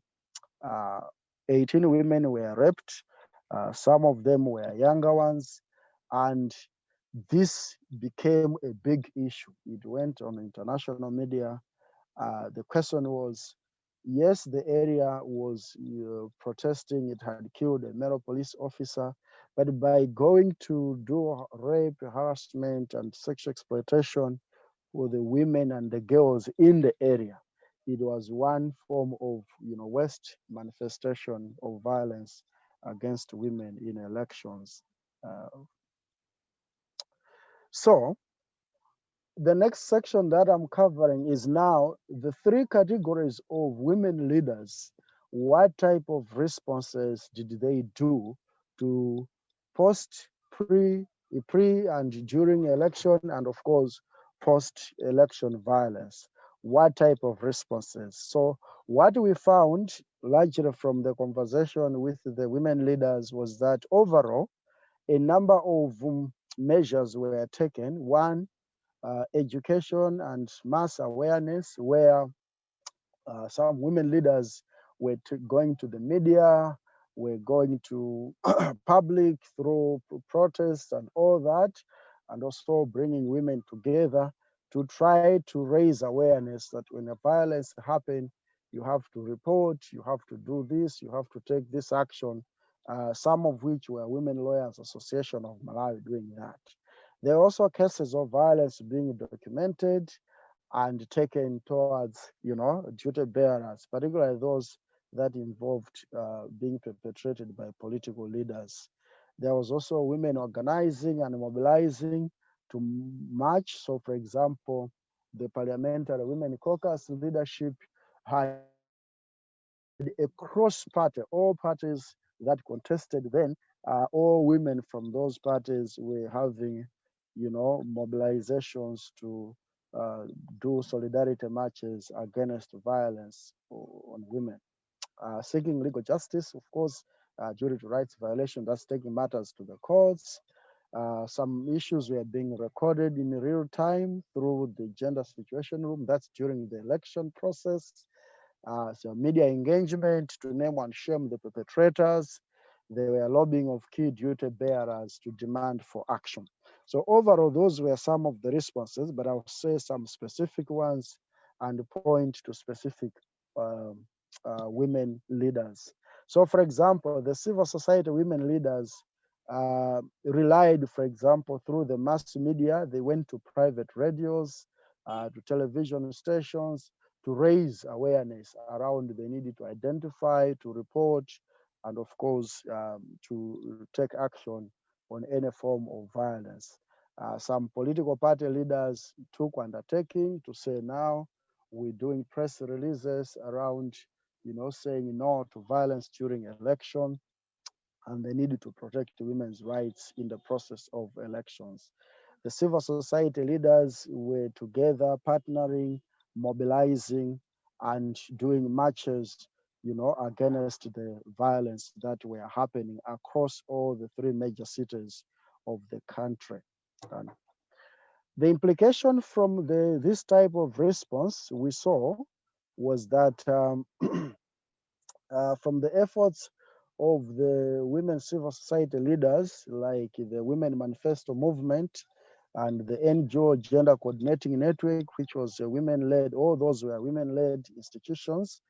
18 women were raped. Some of them were younger ones, and this became a big issue. It went on international media. The question was, yes, the area was protesting, it had killed a male police officer, but by going to do rape, harassment, and sexual exploitation for the women and the girls in the area, it was one form of worst manifestation of violence against women in elections. So the next section that I'm covering is now the three categories of women leaders. What type of responses did they do to post, pre, and during election, and of course, post-election violence? What type of responses? So what we found, largely from the conversation with the women leaders, was that overall, a number of measures were taken. One, education and mass awareness, where some women leaders were going to the media, were going to public through protests and all that, and also bringing women together to try to raise awareness that when a violence happens, you have to report, you have to do this, you have to take this action, some of which were Women Lawyers Association of Malawi doing that. There are also cases of violence being documented and taken towards, duty bearers, particularly those that involved being perpetrated by political leaders. There was also women organizing and mobilizing to march. So, for example, the Parliamentary Women Caucus leadership had a cross-party, all parties that contested then, all women from those parties were having, mobilizations to do solidarity marches against violence on women. Seeking legal justice, of course, due to rights violation, that's taking matters to the courts. Some issues were being recorded in real time through the gender situation room. That's during the election process. So media engagement to name and shame the perpetrators. They were lobbying of key duty bearers to demand for action. So overall, those were some of the responses, but I'll say some specific ones and point to specific women leaders. So, for example, the civil society women leaders relied, for example, through the mass media. They went to private radios, to television stations to raise awareness around the need to identify, to report, and of course, to take action on any form of violence. Some political party leaders took undertaking to say now we're doing press releases around, saying no to violence during election, and they needed to protect women's rights in the process of elections. The civil society leaders were together partnering, mobilizing, and doing marches, against the violence that were happening across all the three major cities of the country. And the implication from this type of response we saw was that from the efforts of the women civil society leaders, like the Women Manifesto Movement and the NGO Gender Coordinating Network, which was women-led, all those were women-led institutions,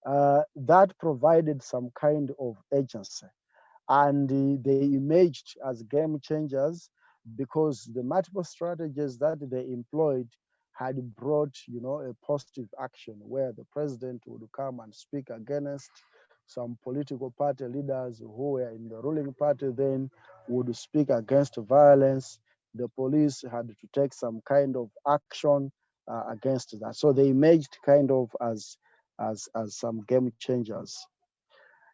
that provided some kind of agency. And they emerged as game changers because the multiple strategies that they employed had brought, a positive action where the president would come and speak against some political party leaders who were in the ruling party then would speak against violence. The police had to take some kind of action against that. So they emerged kind of as some game changers.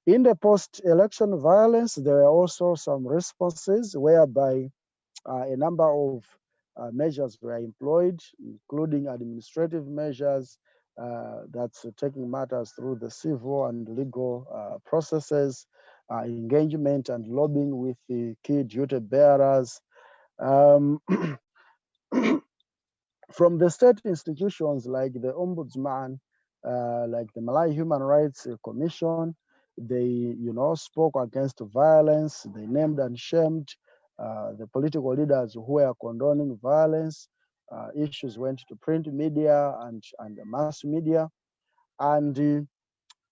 In the post-election violence, there are also some responses whereby a number of measures were employed, including administrative measures that's taking matters through the civil and legal processes, engagement and lobbying with the key duty bearers. Um, from the state institutions like the Ombudsman, like the Malawi Human Rights Commission, they, spoke against violence. They named and shamed the political leaders who were condoning violence. Issues went to print media and the mass media. And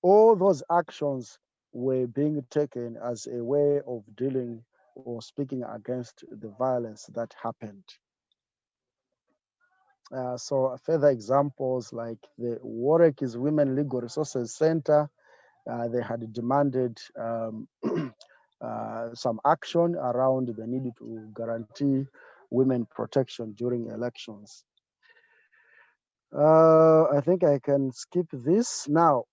all those actions were being taken as a way of dealing or speaking against the violence that happened. So further examples like the Warwick's Women Legal Resources Center, they had demanded some action around the need to guarantee women protection during elections. I think I can skip this. Now,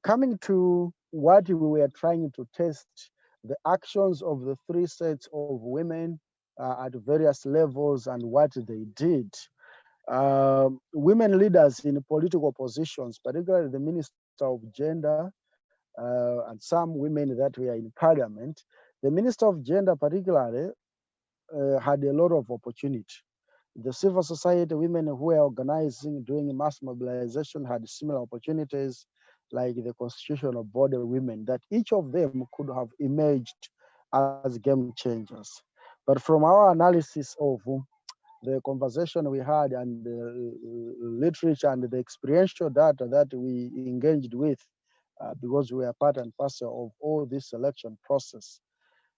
coming to what we were trying to test, the actions of the three sets of women at various levels and what they did. Women leaders in political positions, particularly the Minister of Gender, and some women that were in parliament. The Minister of Gender particularly had a lot of opportunity. The civil society women who were organizing, doing mass mobilization had similar opportunities, like the constitutional body women, that each of them could have emerged as game changers. But from our analysis of the conversation we had and the literature and the experiential data that we engaged with, because we are part and parcel of all this selection process,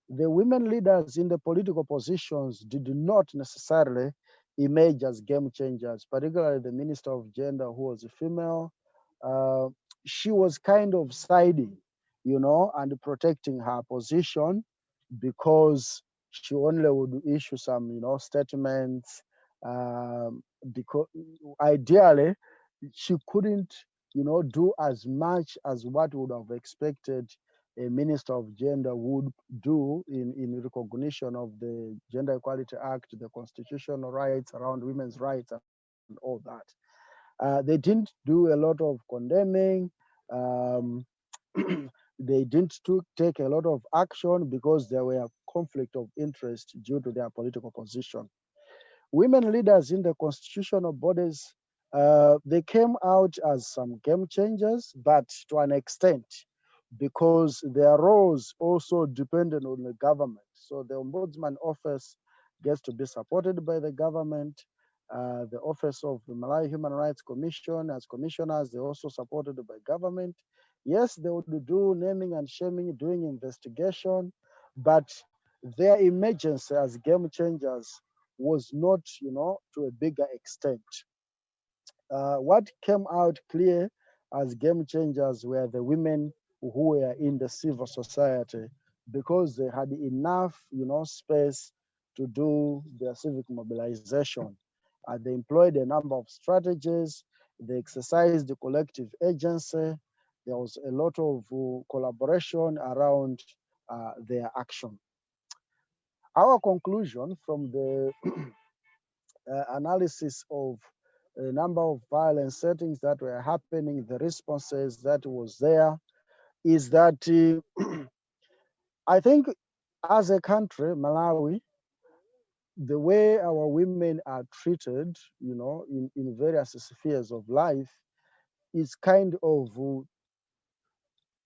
the women leaders in the political positions did not necessarily emerge as game changers, particularly the Minister of Gender, who was a female. Uh, she was kind of siding, and protecting her position because she only would issue some, statements, because ideally she couldn't, do as much as what would have expected a Minister of Gender would do in recognition of the Gender Equality Act, the constitutional rights around women's rights, and all that. They didn't do a lot of condemning. Um, they didn't take a lot of action because there were conflict of interest due to their political position. Women leaders in the constitutional bodies, they came out as some game changers, but to an extent, because their roles also depended on the government. So the Ombudsman office gets to be supported by the government. The office of the Malawi Human Rights Commission, as commissioners, they're also supported by government. Yes, they would do naming and shaming, doing investigation, but their emergence as game changers was not, to a bigger extent. What came out clear as game changers were the women who were in the civil society because they had enough, space to do their civic mobilization. They employed a number of strategies. They exercised the collective agency. There was a lot of collaboration around their action. Our conclusion from the analysis of a number of violent settings that were happening, the responses that was there, is that I think as a country, Malawi, the way our women are treated, in various spheres of life is kind of,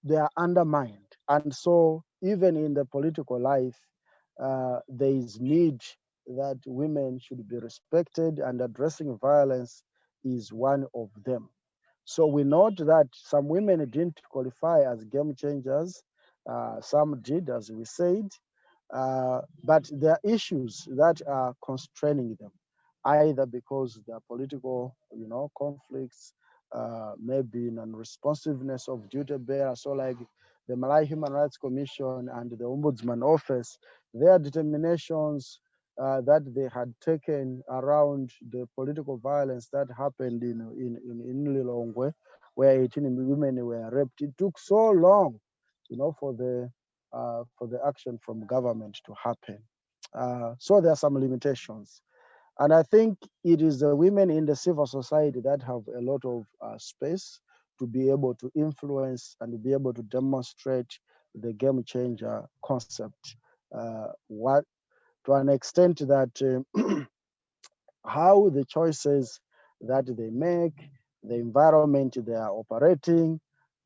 they are undermined. And so even in the political life, there is need that women should be respected, and addressing violence is one of them. So we note that some women didn't qualify as game changers. Some did, as we said, but there are issues that are constraining them, either because there are political, conflicts, maybe non-responsiveness of duty bearers. So like the Malawi Human Rights Commission and the Ombudsman Office, their determinations that they had taken around the political violence that happened in Lilongwe, where 18 women were raped. It took so long, for the action from government to happen. So there are some limitations. And I think it is the women in the civil society that have a lot of space to be able to influence and be able to demonstrate the game changer concept. What to an extent that how the choices that they make, the environment they are operating,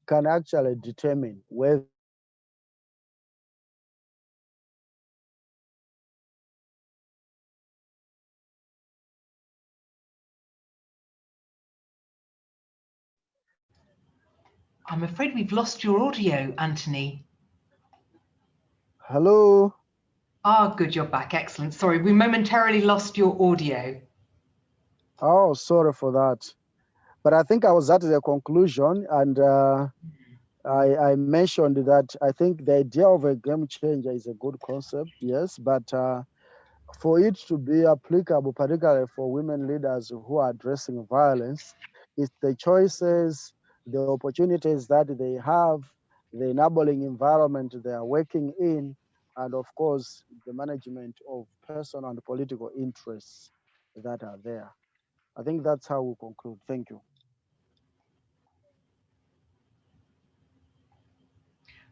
can actually determine whether I'm afraid we've lost your audio, Anthony. hello. Ah, good, you're back. Excellent. Sorry, we momentarily lost your audio. Oh, sorry for that. But I think I was at the conclusion, and I mentioned that I think the idea of a game changer is a good concept, yes, but for it to be applicable, particularly for women leaders who are addressing violence, it's the choices, the opportunities that they have, the enabling environment they are working in, and of course, the management of personal and political interests that are there. I think that's how we conclude. Thank you.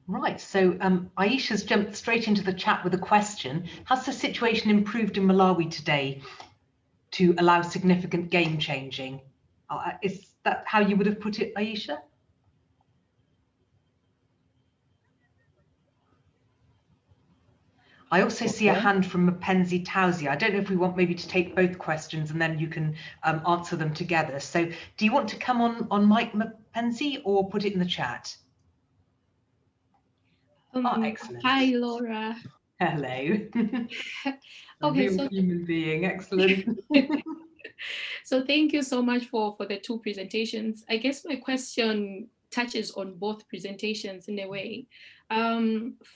Right, so Aisha's jumped straight into the chat with a question. Has the situation improved in Malawi today to allow significant game changing? Is that how you would have put it, Aisha? I also see a hand from Mapenzi Tausi. I don't know if we want maybe to take both questions and then you can answer them together. So do you want to come on mic, Mapenzi, or put it in the chat? Excellent. Hi, Laura. Hello. Okay, real human being. Excellent. So thank you so much for the two presentations. I guess my question touches on both presentations in a way.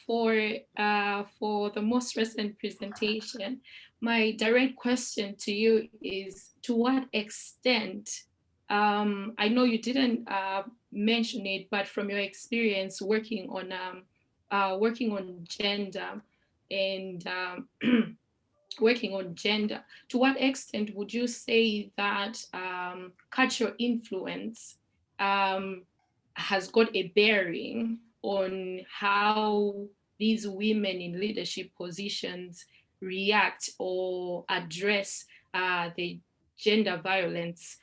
For the most recent presentation, my direct question to you is, to what extent, I know you didn't mention it, but from your experience working on gender and working on gender, to what extent would you say that cultural influence has got a bearing on how these women in leadership positions react or address the gender violence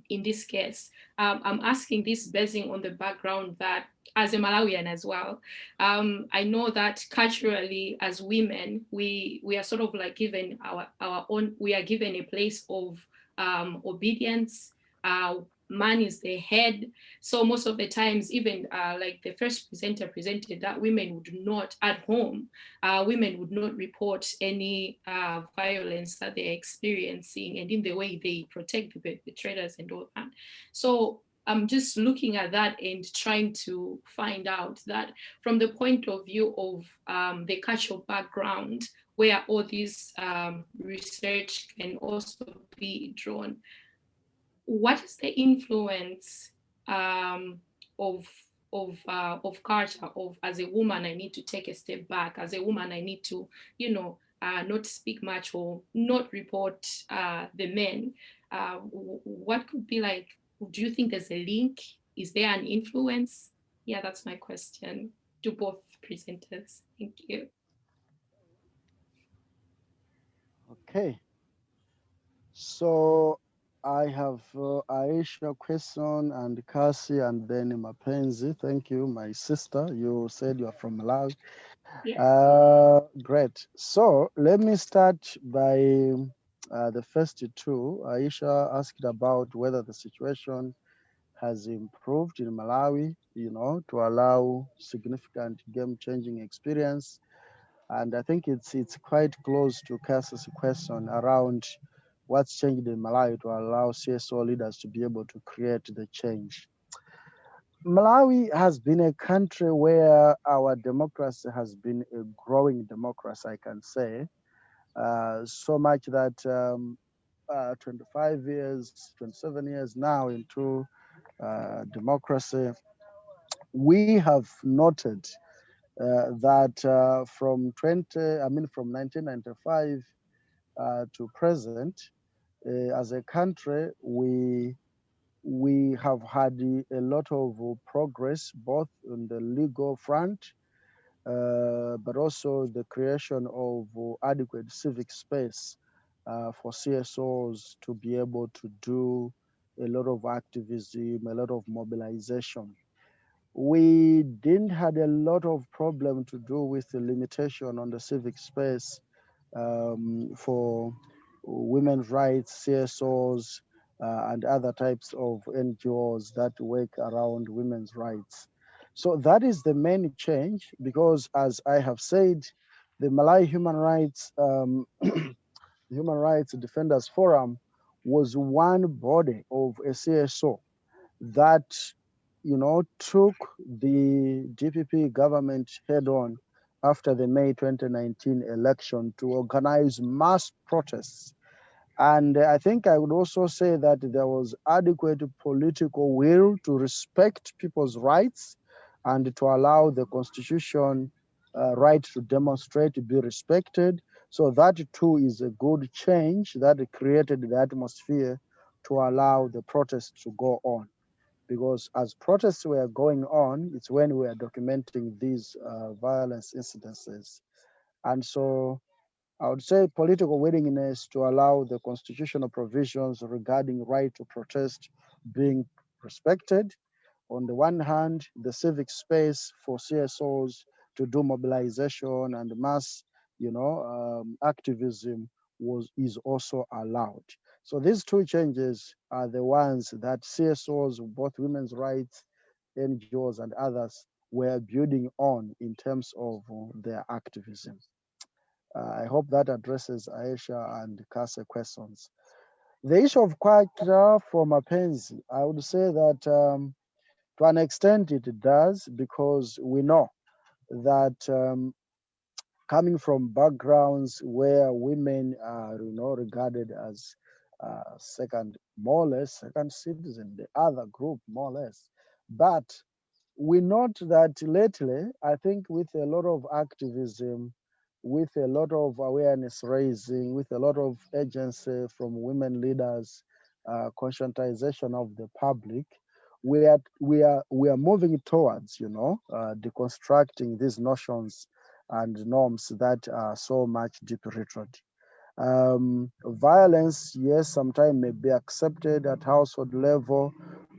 in this case? I'm asking this basing on the background that, as a Malawian as well, I know that culturally as women, we are sort of like given our own, we are given a place of obedience. man is the head. So most of the times, even like the first presenter presented, that women would not, at home, women would not report any violence that they're experiencing, and in the way they protect the perpetrators and all that. So I'm just looking at that and trying to find out that from the point of view of the cultural background, where all these research can also be drawn, what is the influence of culture, of, as a woman, I need to take a step back. As a woman, I need to, not speak much or not report the men. What could be like, do you think there's a link? Is there an influence? Yeah, that's my question to both presenters. Thank you. Okay. So I have Aisha question and Kasi and then Mapenzi. Thank you, my sister. You said you're from Malawi. Yeah. Great. So let me start by the first two. Aisha asked about whether the situation has improved in Malawi, to allow significant game-changing experience. And I think it's quite close to Cass's question around what's changed in Malawi to allow CSO leaders to be able to create the change. Malawi has been a country where our democracy has been a growing democracy, I can say, so much that 25 years, 27 years now into democracy, we have noted that from 1995 to present, as a country, we have had a lot of progress, both on the legal front, but also the creation of adequate civic space for CSOs to be able to do a lot of activism, a lot of mobilization. We didn't had a lot of problem to do with the limitation on the civic space for women's rights, CSOs, and other types of NGOs that work around women's rights. So that is the main change, because as I have said, the Malay Human Rights Defenders Forum was one body of a CSO that took the DPP government head on after the May 2019 election to organize mass protests. And I think I would also say that there was adequate political will to respect people's rights and to allow the constitution right to demonstrate to be respected. So that too is a good change that created the atmosphere to allow the protests to go on. Because as protests were going on, it's when we are documenting these violence incidences. And so I would say political willingness to allow the constitutional provisions regarding right to protest being respected. On the one hand, the civic space for CSOs to do mobilization and mass, activism is also allowed. So these two changes are the ones that CSOs, both women's rights, NGOs, and others were building on in terms of their activism. I hope that addresses Aisha and Kase questions. The issue of culture for Mapenzi, I would say that to an extent it does, because we know that coming from backgrounds where women are regarded as more or less second citizen, the other group more or less. But we note that lately, I think with a lot of activism, with a lot of awareness raising, with a lot of agency from women leaders, conscientization of the public, we are moving towards deconstructing these notions and norms that are so much deep rooted. Violence, yes, sometimes may be accepted at household level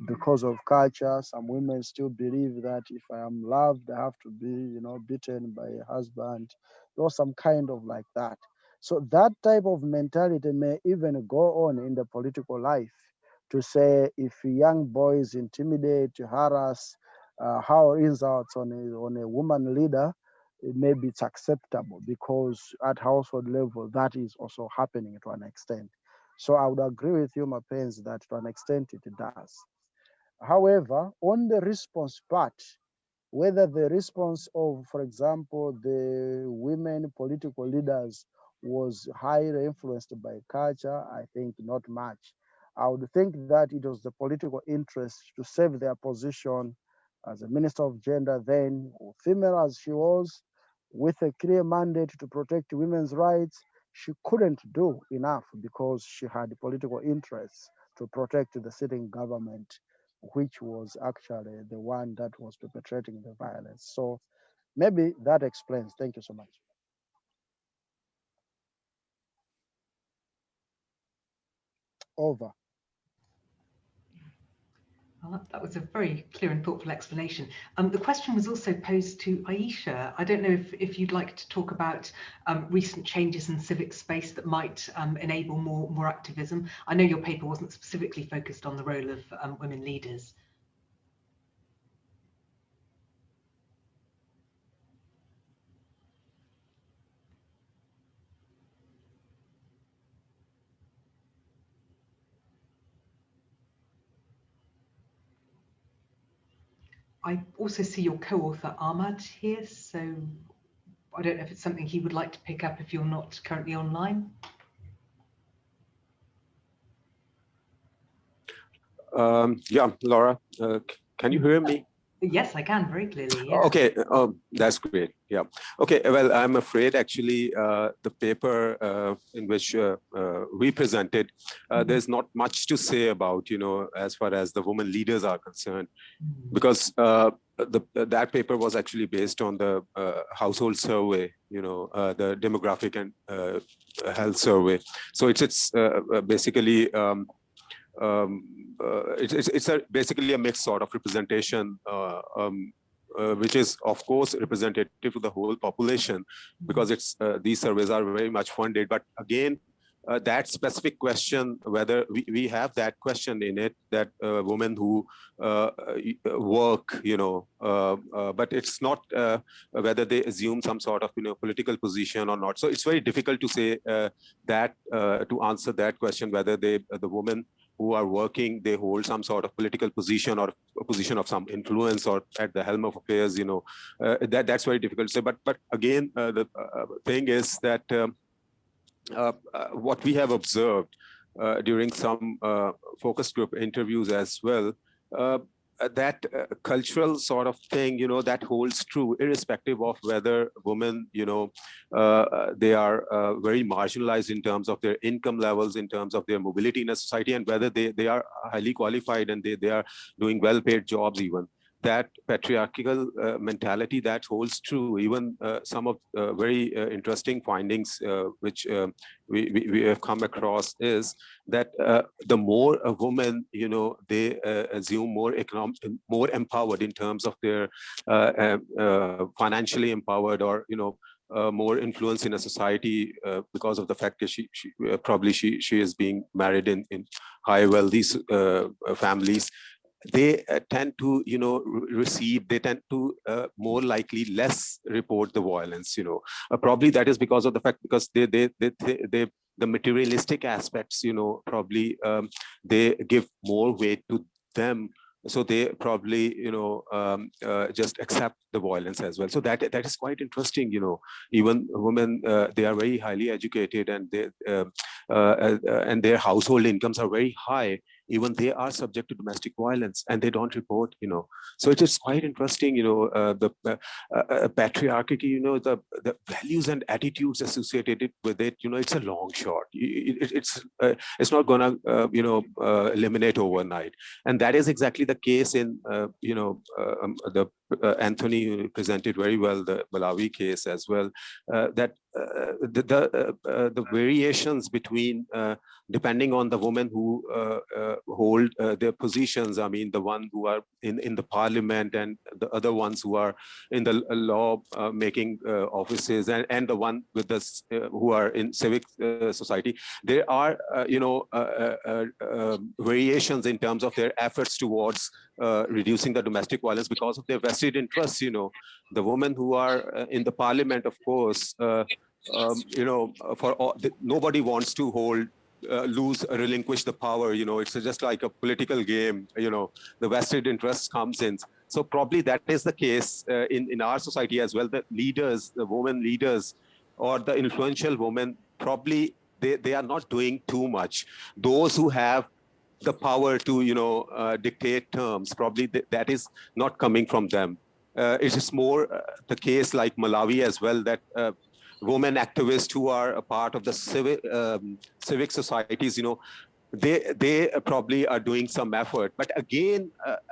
because of culture. Some women still believe that if I am loved, I have to be, beaten by a husband, or some kind of like that. So that type of mentality may even go on in the political life to say if young boys intimidate, harass, how insults on a woman leader, maybe it's acceptable, because at household level, that is also happening to an extent. So I would agree with you, Mapenzi, that to an extent it does. However, on the response part, whether the response of, for example, the women political leaders was highly influenced by culture, I think not much. I would think that it was the political interest to save their position as a minister of gender then, or female as she was, with a clear mandate to protect women's rights. She couldn't do enough because she had political interests to protect the sitting government, which was actually the one that was perpetrating the violence. So maybe that explains. Thank you so much. Over. Well, that was a very clear and thoughtful explanation. The question was also posed to Aisha. I don't know if you'd like to talk about recent changes in civic space that might enable more activism. I know your paper wasn't specifically focused on the role of women leaders. I also see your co-author Ahmad here, so I don't know if it's something he would like to pick up if you're not currently online. Yeah, Laura, can you hear me? Yes, I can, very clearly, yeah. Okay, that's great. Yeah. Okay, well, I'm afraid actually the paper in which we presented, there's not much to say about, as far as the women leaders are concerned, because that paper was actually based on the household survey, the demographic and health survey. So it's basically it's basically a mixed sort of representation, which is of course representative to the whole population, because it's these surveys are very much funded. But again, that specific question, whether we have that question in it, that women who work, but it's not whether they assume some sort of political position or not. So it's very difficult to say that to answer that question, whether the women who are working, they hold some sort of political position or a position of some influence or at the helm of affairs, that's very difficult to say. But again, the thing is that what we have observed during some focus group interviews as well, that cultural sort of thing, that holds true irrespective of whether women, they are very marginalized in terms of their income levels, in terms of their mobility in a society, and whether they are highly qualified and they are doing well-paid jobs even. That patriarchal mentality, that holds true. Even some of very interesting findings which we have come across is that the more a woman, they assume more empowered in terms of their financially empowered, or more influence in a society because of the fact that she probably is being married in high wealthy families. They tend to, they tend to more likely less report the violence, probably that is because of the fact, because they the materialistic aspects, probably they give more weight to them. So they probably, just accept the violence as well. So that is quite interesting, even women, they are very highly educated, and they and their household incomes are very high. Even they are subject to domestic violence and they don't report, So it is quite interesting, the patriarchy, the values and attitudes associated with it, it's a long shot. It's not gonna, eliminate overnight. And that is exactly the case in, the Anthony presented very well the Malawi case as well, that the variations between, depending on the women who hold their positions, I mean, the one who are in the parliament and the other ones who are in the law making offices, and the one with the who are in civic society, there are variations in terms of their efforts towards reducing the domestic violence because of their vested interests. The women who are in the parliament, of course, for all, nobody wants to hold relinquish the power. It's just like a political game. The vested interest comes in. So probably that is the case in our society as well. The leaders, the women leaders, or the influential women, probably they are not doing too much. Those who have the power to dictate terms, probably that is not coming from them. It is more the case like Malawi as well, that women activists who are a part of the civic societies, they probably are doing some effort. But again,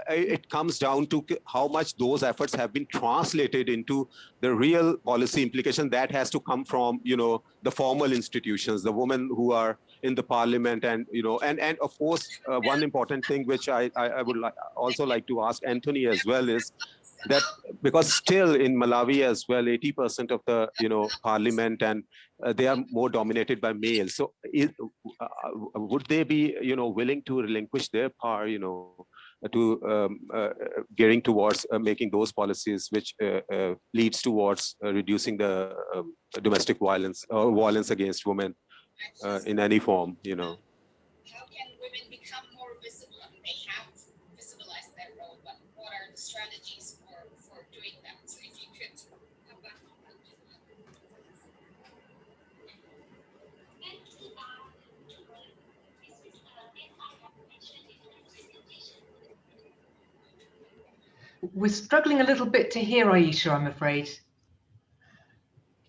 it comes down to how much those efforts have been translated into the real policy implication that has to come from, the formal institutions, the women who are in the parliament, and, and of course, one important thing which I would also like to ask Anthony as well is that, because still in Malawi as well, 80% of the, parliament, and they are more dominated by males. So would they be, willing to relinquish their power, to gearing towards making those policies which leads towards reducing the domestic violence or violence against women in any form, How can women become more visible? They have visibilized their role, but what are the strategies for doing that? So if you could come back on that. We're struggling a little bit to hear Aisha, I'm afraid.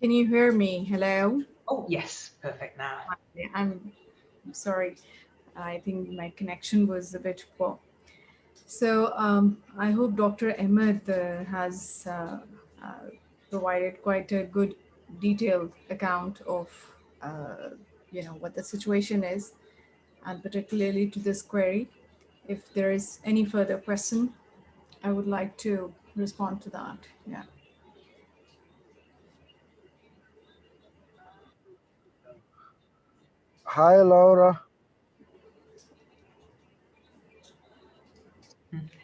Can you hear me? Hello? Oh, yes, perfect now. I'm sorry. I think my connection was a bit poor. So I hope Dr. Ahmed has provided quite a good detailed account of what the situation is, and particularly to this query. If there is any further question, I would like to respond to that. Yeah. Hi, Laura.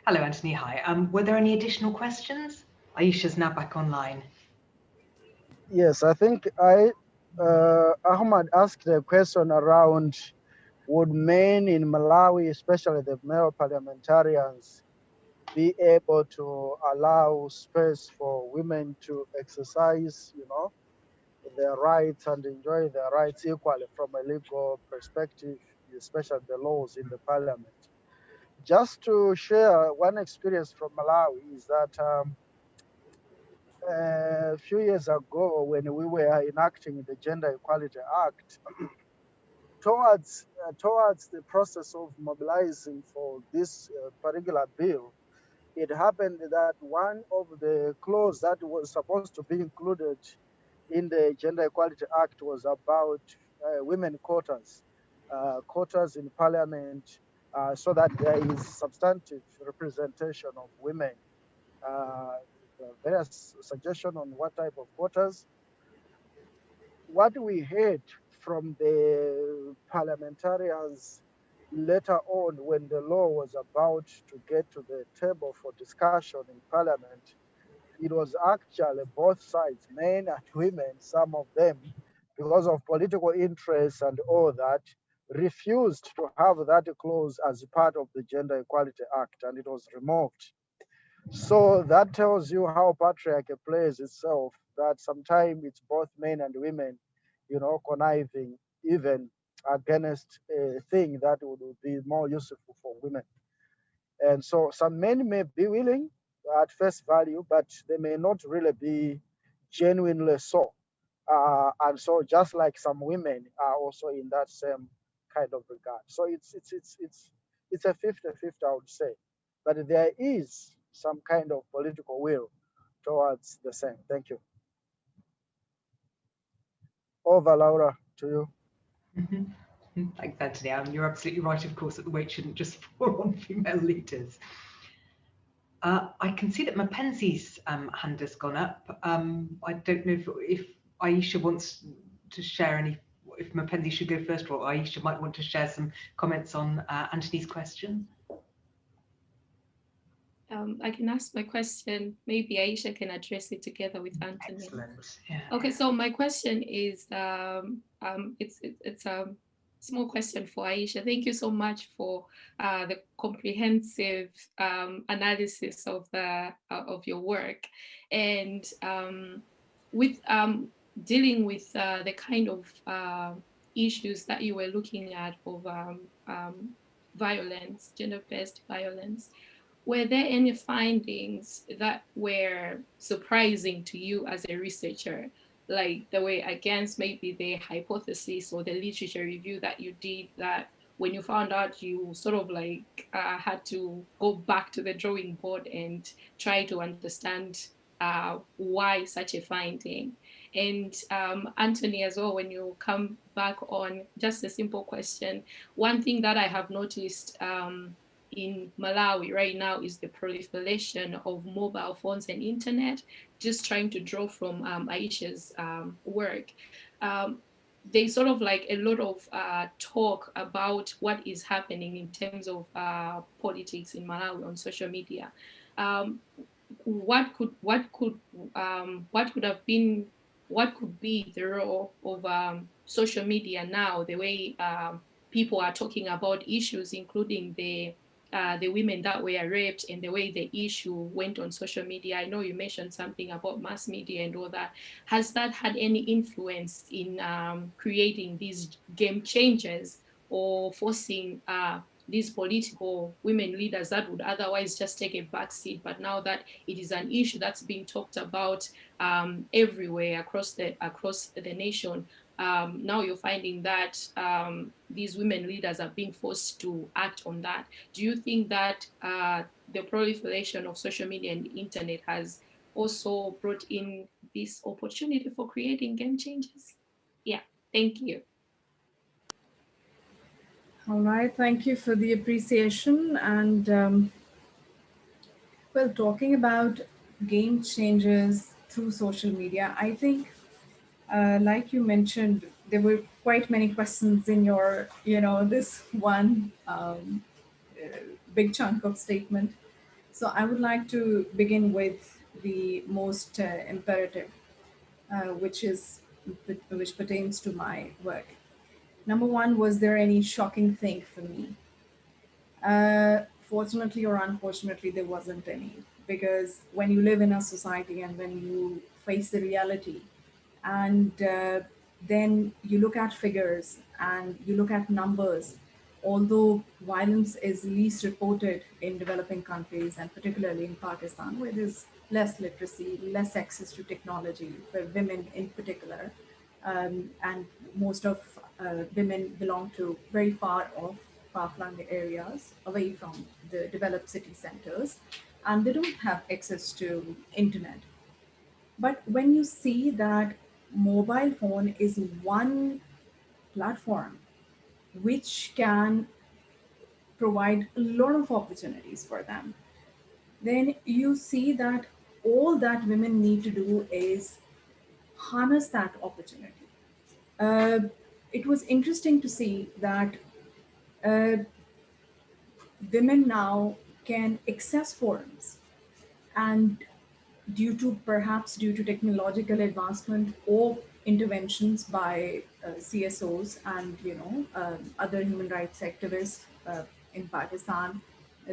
Hello, Anthony. Hi. Were there any additional questions? Aisha's now back online. Yes, I think Ahmad asked a question around, would men in Malawi, especially the male parliamentarians, be able to allow space for women to exercise, their rights and enjoy their rights equally from a legal perspective, especially the laws in the parliament? Just to share one experience from Malawi is that a few years ago, when we were enacting the Gender Equality Act, towards the process of mobilizing for this particular bill, it happened that one of the clauses that was supposed to be included in the Gender Equality Act was about women quotas, quotas in parliament, so that there is substantive representation of women. Various suggestions on what type of quotas. What we heard from the parliamentarians later on, when the law was about to get to the table for discussion in parliament, it was actually both sides, men and women, some of them, because of political interests and all that, refused to have that clause as part of the Gender Equality Act, and it was removed. So that tells you how patriarchy plays itself, that sometimes it's both men and women, conniving even against a thing that would be more useful for women. And so some men may be willing at face value, but they may not really be genuinely so. And so just like some women are also in that same kind of regard. So it's a 50-50, I would say. But there is some kind of political will towards the same. Thank you. Over, Laura, to you. Thanks, Anthony. You're absolutely right, of course, that the weight shouldn't just fall on female leaders. I can see that Mapenzi's hand has gone up. I don't know if Aisha wants to share any, if Mapenzi should go first, or Aisha might want to share some comments on Anthony's question. I can ask my question. Maybe Aisha can address it together with Anthony. Excellent. Yeah. Okay, so my question is, it's a small question for Aisha. Thank you so much for the comprehensive analysis of your work, and with dealing with the kind of issues that you were looking at of violence, gender-based violence. Were there any findings that were surprising to you as a researcher, like the way against maybe the hypothesis or the literature review that you did, that when you found out you sort of like had to go back to the drawing board and try to understand why such a finding? And Anthony as well, when you come back on, just a simple question. One thing that I have noticed in Malawi right now is the proliferation of mobile phones and internet. Just trying to draw from Aisha's work. There's sort of like a lot of talk about what is happening in terms of politics in Malawi on social media. What could be the role of social media now, the way people are talking about issues, including the women that were raped and the way the issue went on social media? I know you mentioned something about mass media and all that. Has that had any influence in creating these game changers or forcing these political women leaders that would otherwise just take a back seat, but now that it is an issue that's being talked about everywhere across the nation, now you're finding that these women leaders are being forced to act on that? Do you think that the proliferation of social media and the internet has also brought in this opportunity for creating game changes? Yeah, thank you. All right, thank you for the appreciation. And well, talking about game changers through social media, I think, like you mentioned, there were quite many questions in your, this one big chunk of statement. So I would like to begin with the most imperative, which pertains to my work. Number one, was there any shocking thing for me? Fortunately or unfortunately, there wasn't any, because when you live in a society and when you face the reality, and then you look at figures and you look at numbers, although violence is least reported in developing countries, and particularly in Pakistan, where there's less literacy, less access to technology for women in particular, and most of women belong to very far-flung areas away from the developed city centers, and they don't have access to internet. But when you see that mobile phone is one platform which can provide a lot of opportunities for them, then you see that all that women need to do is harness that opportunity. Uh, it was interesting to see that uh, women now can access forums, and due to technological advancement or interventions by CSOs and other human rights activists in Pakistan,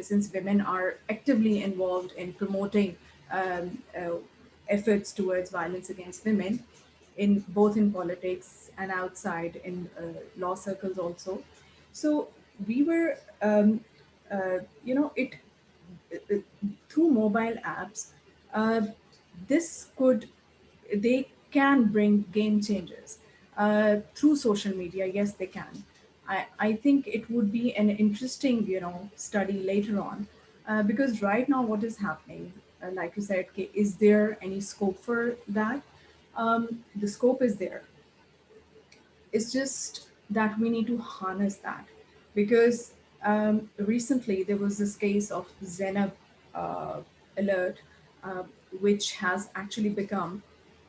since women are actively involved in promoting efforts towards violence against women, in both in politics and outside in law circles also. So we were, it through mobile apps, uh, this could they can bring game changers through social media. Yes, they can. I think it would be an interesting study later on Because right now, what is happening, like you said, okay, is there any scope for that? The scope is there. It's just that we need to harness that because recently there was this case of Zenab uh, alert, uh, which has actually become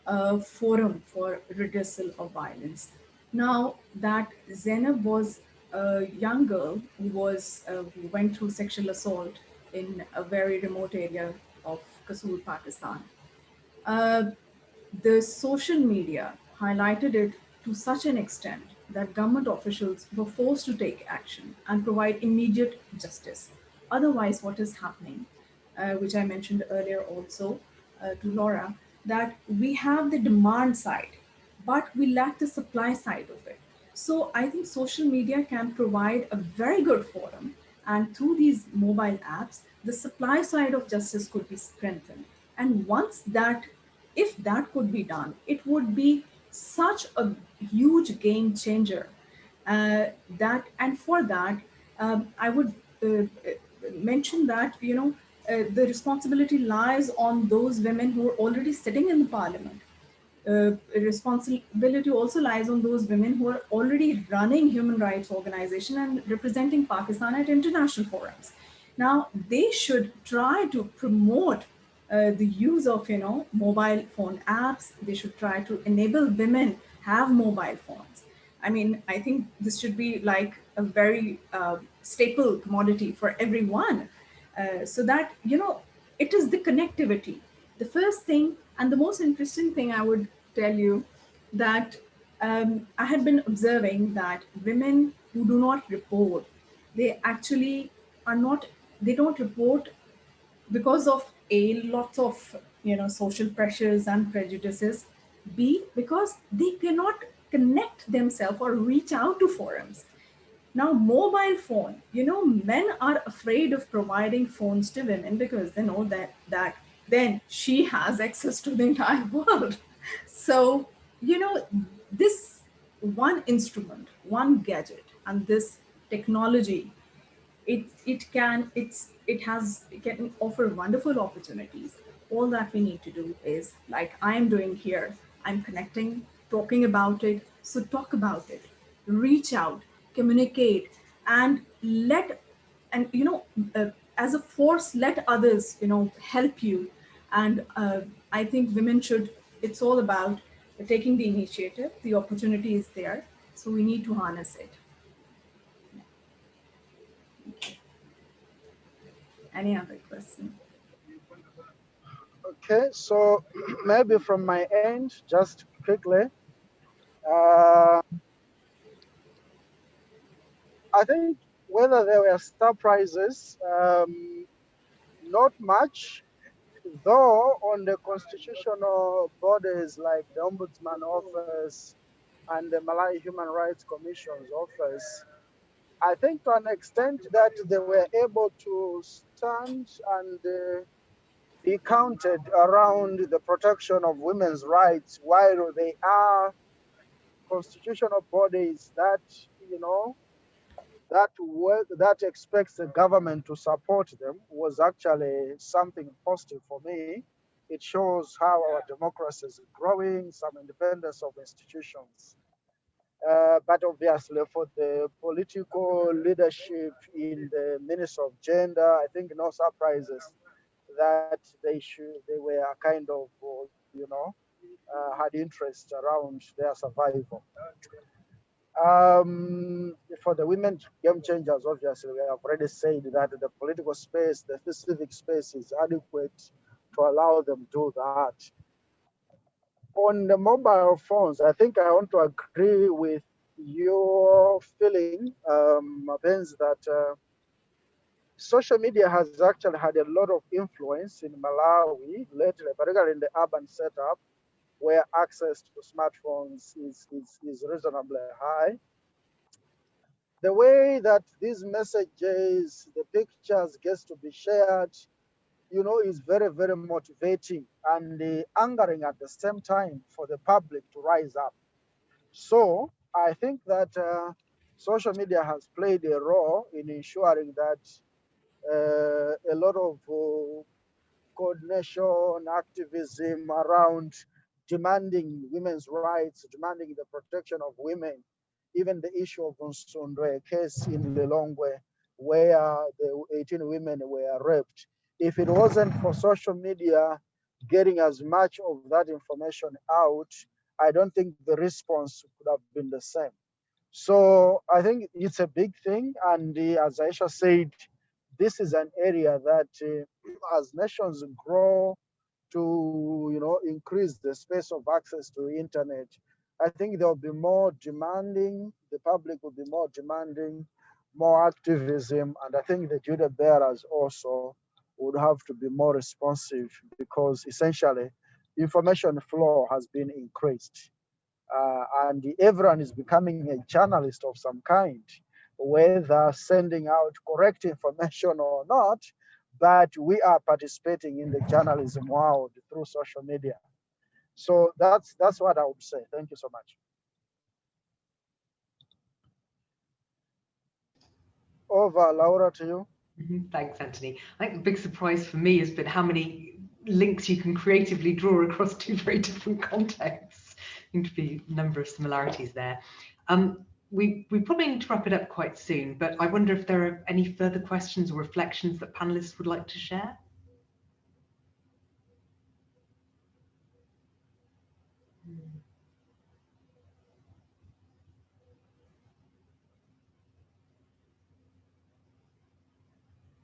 a forum for redressal of violence. Now that Zainab was a young girl who went through sexual assault in a very remote area of Kasur, Pakistan. Uh, the social media highlighted it to such an extent that government officials were forced to take action and provide immediate justice. Otherwise, what is happening, which I mentioned earlier also to Laura, that we have the demand side, but we lack the supply side of it. So I think social media can provide a very good forum, and through these mobile apps, the supply side of justice could be strengthened. And once that, if that could be done, it would be such a huge game changer. And for that, I would mention that the responsibility lies on those women who are already sitting in the parliament. Responsibility also lies on those women who are already running human rights organization and representing Pakistan at international forums. Now they should try to promote the use of mobile phone apps. They should try to enable women have mobile phones. I mean, I think this should be like a very staple commodity for everyone, so that it is the connectivity. The first thing and the most interesting thing I would tell you that I had been observing that women who do not report, they actually are not, they don't report because of a lots of social pressures and prejudices. B, because they cannot connect themselves or reach out to forums. Now, mobile phone, men are afraid of providing phones to women because they know that then she has access to the entire world. So, this one instrument, one gadget, and this technology, it can offer wonderful opportunities. All that we need to do is like I'm doing here. I'm connecting, talking about it. So talk about it, reach out, communicate, and let and as a force, let others help you. And I think women should. It's all about taking the initiative. The opportunity is there, so we need to harness it. Any other question? Okay, so maybe from my end, just quickly, uh, I think whether there were surprises, not much, though on the constitutional bodies like the Ombudsman Office and the Malawi Human Rights Commission's office, I think to an extent that they were able to stand and be counted around the protection of women's rights, while they are constitutional bodies that, you know, that work, that expects the government to support them, was actually something positive for me. It shows how our democracy is growing, some independence of institutions. But obviously, for the political leadership in the Ministry of Gender, I think no surprises that they were kind of, had interest around their survival. For the women game changers, obviously, we have already said that the political space, the civic space is adequate to allow them do that. On the mobile phones, I think I want to agree with your feeling, Benz, that social media has actually had a lot of influence in Malawi lately, particularly in the urban setup, where access to smartphones is reasonably high. The way that these messages, the pictures gets to be shared, is very, very motivating and angering at the same time for the public to rise up. So I think that social media has played a role in ensuring that a lot of coordination, activism around demanding women's rights, demanding the protection of women. Even the issue of Unsundwe case in Lilongwe, where the 18 women were raped. If it wasn't for social media getting as much of that information out, I don't think the response would have been the same. So I think it's a big thing. And as Aisha said, this is an area that as nations grow to increase the space of access to the internet, I think there will be more demanding, the public will be more demanding, more activism, and I think the duty bearers also would have to be more responsive, because essentially information flow has been increased. And everyone is becoming a journalist of some kind, whether sending out correct information or not, but we are participating in the journalism world through social media. So that's what I would say. Thank you so much. Over, Laura, to you. Thanks, Anthony. I think the big surprise for me has been how many links you can creatively draw across two very different contexts. There seem to be a number of similarities there. We probably need to wrap it up quite soon, but I wonder if there are any further questions or reflections that panelists would like to share.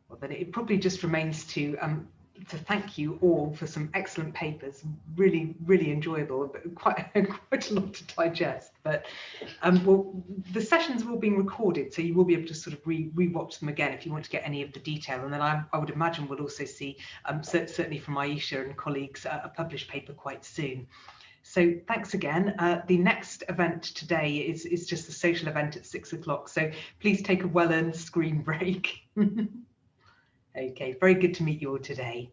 Well, then it probably just remains to thank you all for some excellent papers, really enjoyable, but quite a lot to digest. But well, the sessions are all being recorded, so you will be able to sort of re-watch them again if you want to get any of the detail. And then I would imagine we'll also see, certainly from Aisha and colleagues, a published paper quite soon. So thanks again. The next event today is just a social event at 6 o'clock. So please take a well-earned screen break. Okay, very good to meet you all today.